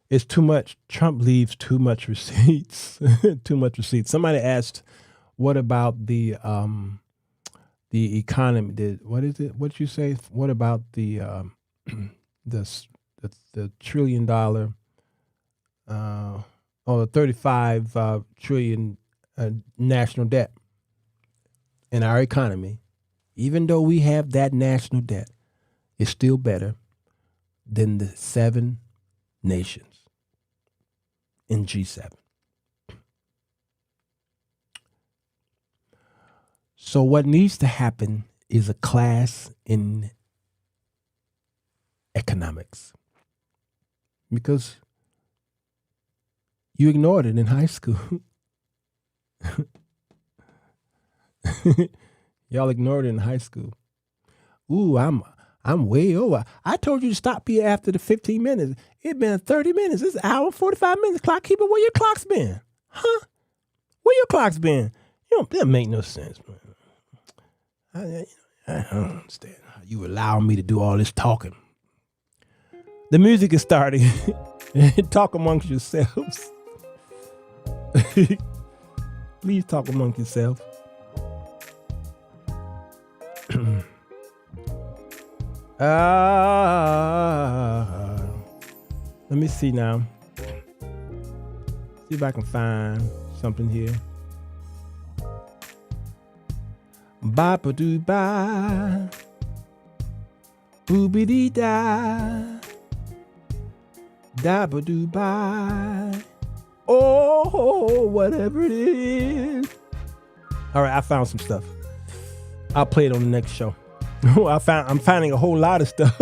It's too much. Trump leaves too much receipts. Too much receipts. Somebody asked, "What about the economy? What is it? What you say? What about the $1 trillion or the 35 trillion national debt in our economy?" even though we have that national debt, is still better than the 7 nations in G7. So what needs to happen is a class in economics, because you ignored it in high school. Y'all ignored it in high school. Ooh, I'm way over. I told you to stop here after the 15 minutes. It been 30 minutes. It's an hour, 45 minutes. Clock keeper, where your clock's been? Huh? Where your clock's been? That make no sense, man. I don't understand how you allow me to do all this talking. The music is starting. Talk amongst yourselves. Please talk amongst yourself. Let me see now. See if I can find something here. Ba ba doo ba, booby dee da, da ba doo ba. Oh, whatever it is. All right, I found some stuff. I'll play it on the next show. I'm finding a whole lot of stuff.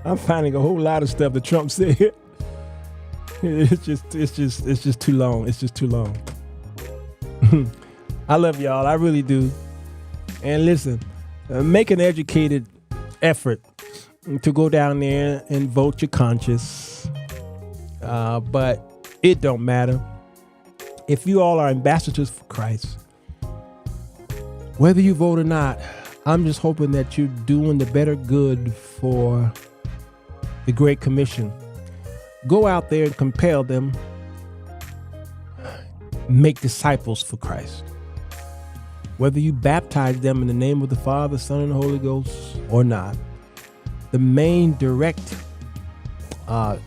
I'm finding a whole lot of stuff that Trump said. It's just too long. It's just too long. I love y'all. I really do. And listen, make an educated effort to go down there and vote your conscience. But it don't matter. If you all are ambassadors for Christ, whether you vote or not, I'm just hoping that you're doing the better good for the Great Commission. Go out there and compel them. Make disciples for Christ. Whether you baptize them in the name of the Father, Son, and the Holy Ghost or not, the main direct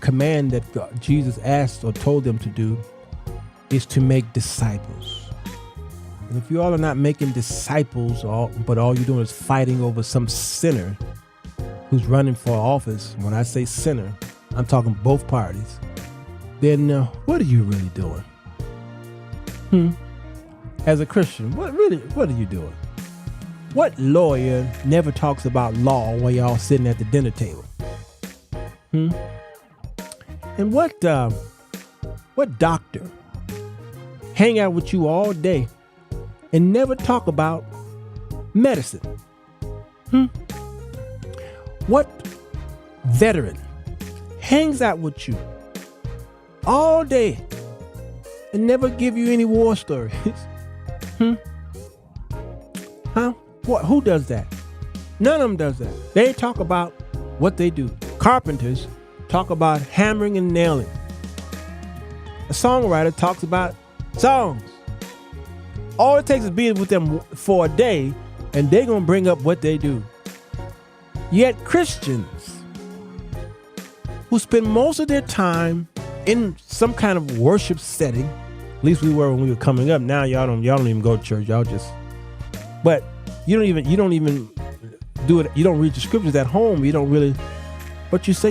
command that Jesus asked or told them to do is to make disciples. And if you all are not making disciples, but all you're doing is fighting over some sinner who's running for office, when I say sinner, I'm talking both parties, then what are you really doing? As a Christian, what are you doing? What lawyer never talks about law while y'all sitting at the dinner table? And what doctor hang out with you all day and never talk about medicine? What veteran hangs out with you all day and never give you any war stories? Who does that? None of them does that. They talk about what they do. Carpenters talk about hammering and nailing. A songwriter talks about songs. All it takes is being with them for a day, and they're going to bring up what they do. Yet Christians who spend most of their time in some kind of worship setting, at least we were when we were coming up. Now y'all don't even go to church. Y'all just, but you don't even do it. You don't read the scriptures at home. You don't really, but you say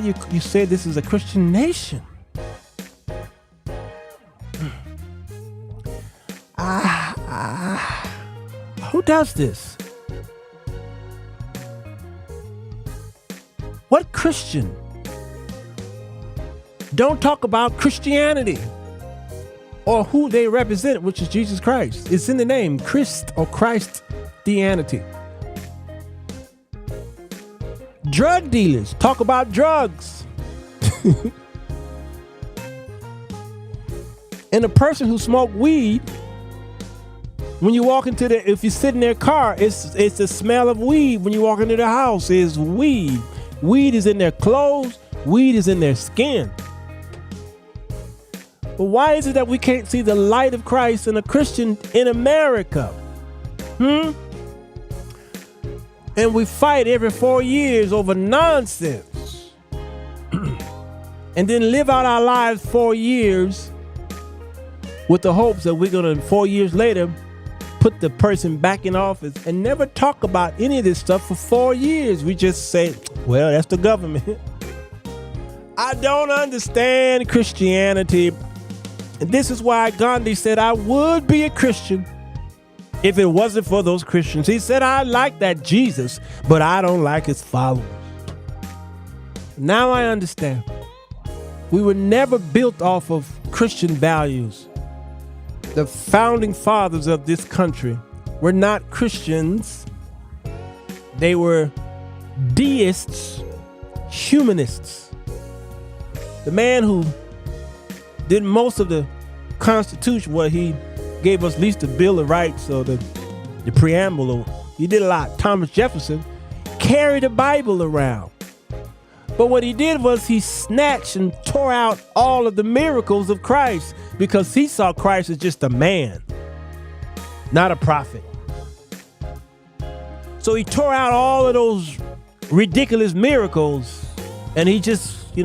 this is a Christian nation. Who does this? What Christian don't talk about Christianity or who they represent, which is Jesus Christ? It's in the name, Christ or Christianity. Drug dealers talk about drugs. And a person who smoked weed, when you walk into if you sit in their car, it's the smell of weed. When you walk into the house, it's weed. Weed is in their clothes. Weed is in their skin. But why is it that we can't see the light of Christ in a Christian in America? And we fight every 4 years over nonsense. And then live out our lives 4 years with the hopes that we're going to, 4 years later, put the person back in office and never talk about any of this stuff for 4 years. We just say, well, that's the government. I don't understand Christianity. And this is why Gandhi said, I would be a Christian if it wasn't for those Christians. He said, I like that Jesus, but I don't like his followers. Now I understand. We were never built off of Christian values. The founding fathers of this country were not Christians. They were deists, humanists. The man who did most of the Constitution, well, he gave us at least the Bill of Rights or the preamble. He did a lot. Thomas Jefferson carried a Bible around. But what he did was he snatched and tore out all of the miracles of Christ because he saw Christ as just a man, not a prophet. So he tore out all of those ridiculous miracles and he just,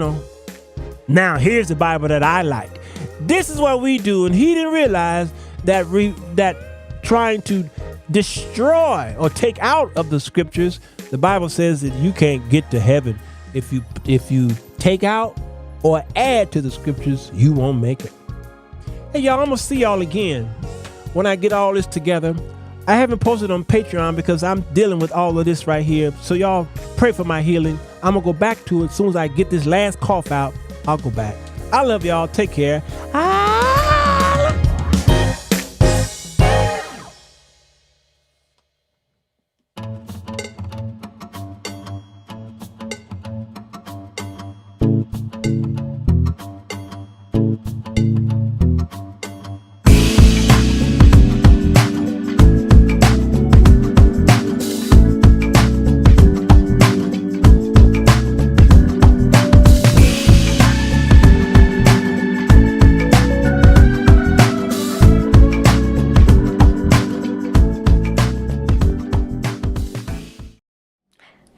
now here's the Bible that I like. This is what we do. And he didn't realize that that trying to destroy or take out of the scriptures, the Bible says that you can't get to heaven. If you take out or add to the scriptures, you won't make it. Hey, y'all, I'm going to see y'all again when I get all this together. I haven't posted on Patreon because I'm dealing with all of this right here. So y'all pray for my healing. I'm going to go back to it as soon as I get this last cough out. I'll go back. I love y'all. Take care.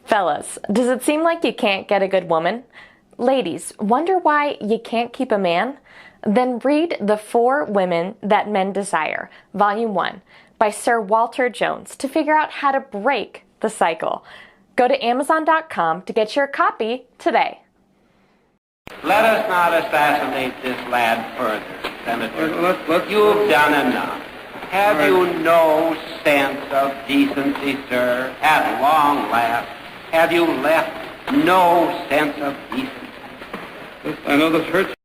Fellas, does it seem like you can't get a good woman? Ladies, wonder why you can't keep a man? Then read The 4 Women That Men Desire, Volume 1, by Sirwalterj to figure out how to break the cycle. Go to Amazon.com to get your copy today. Let us not assassinate this lad further, Senator. You've done enough. Have you no sense of decency, sir? At long last, have you left no sense of decency? I know this hurts.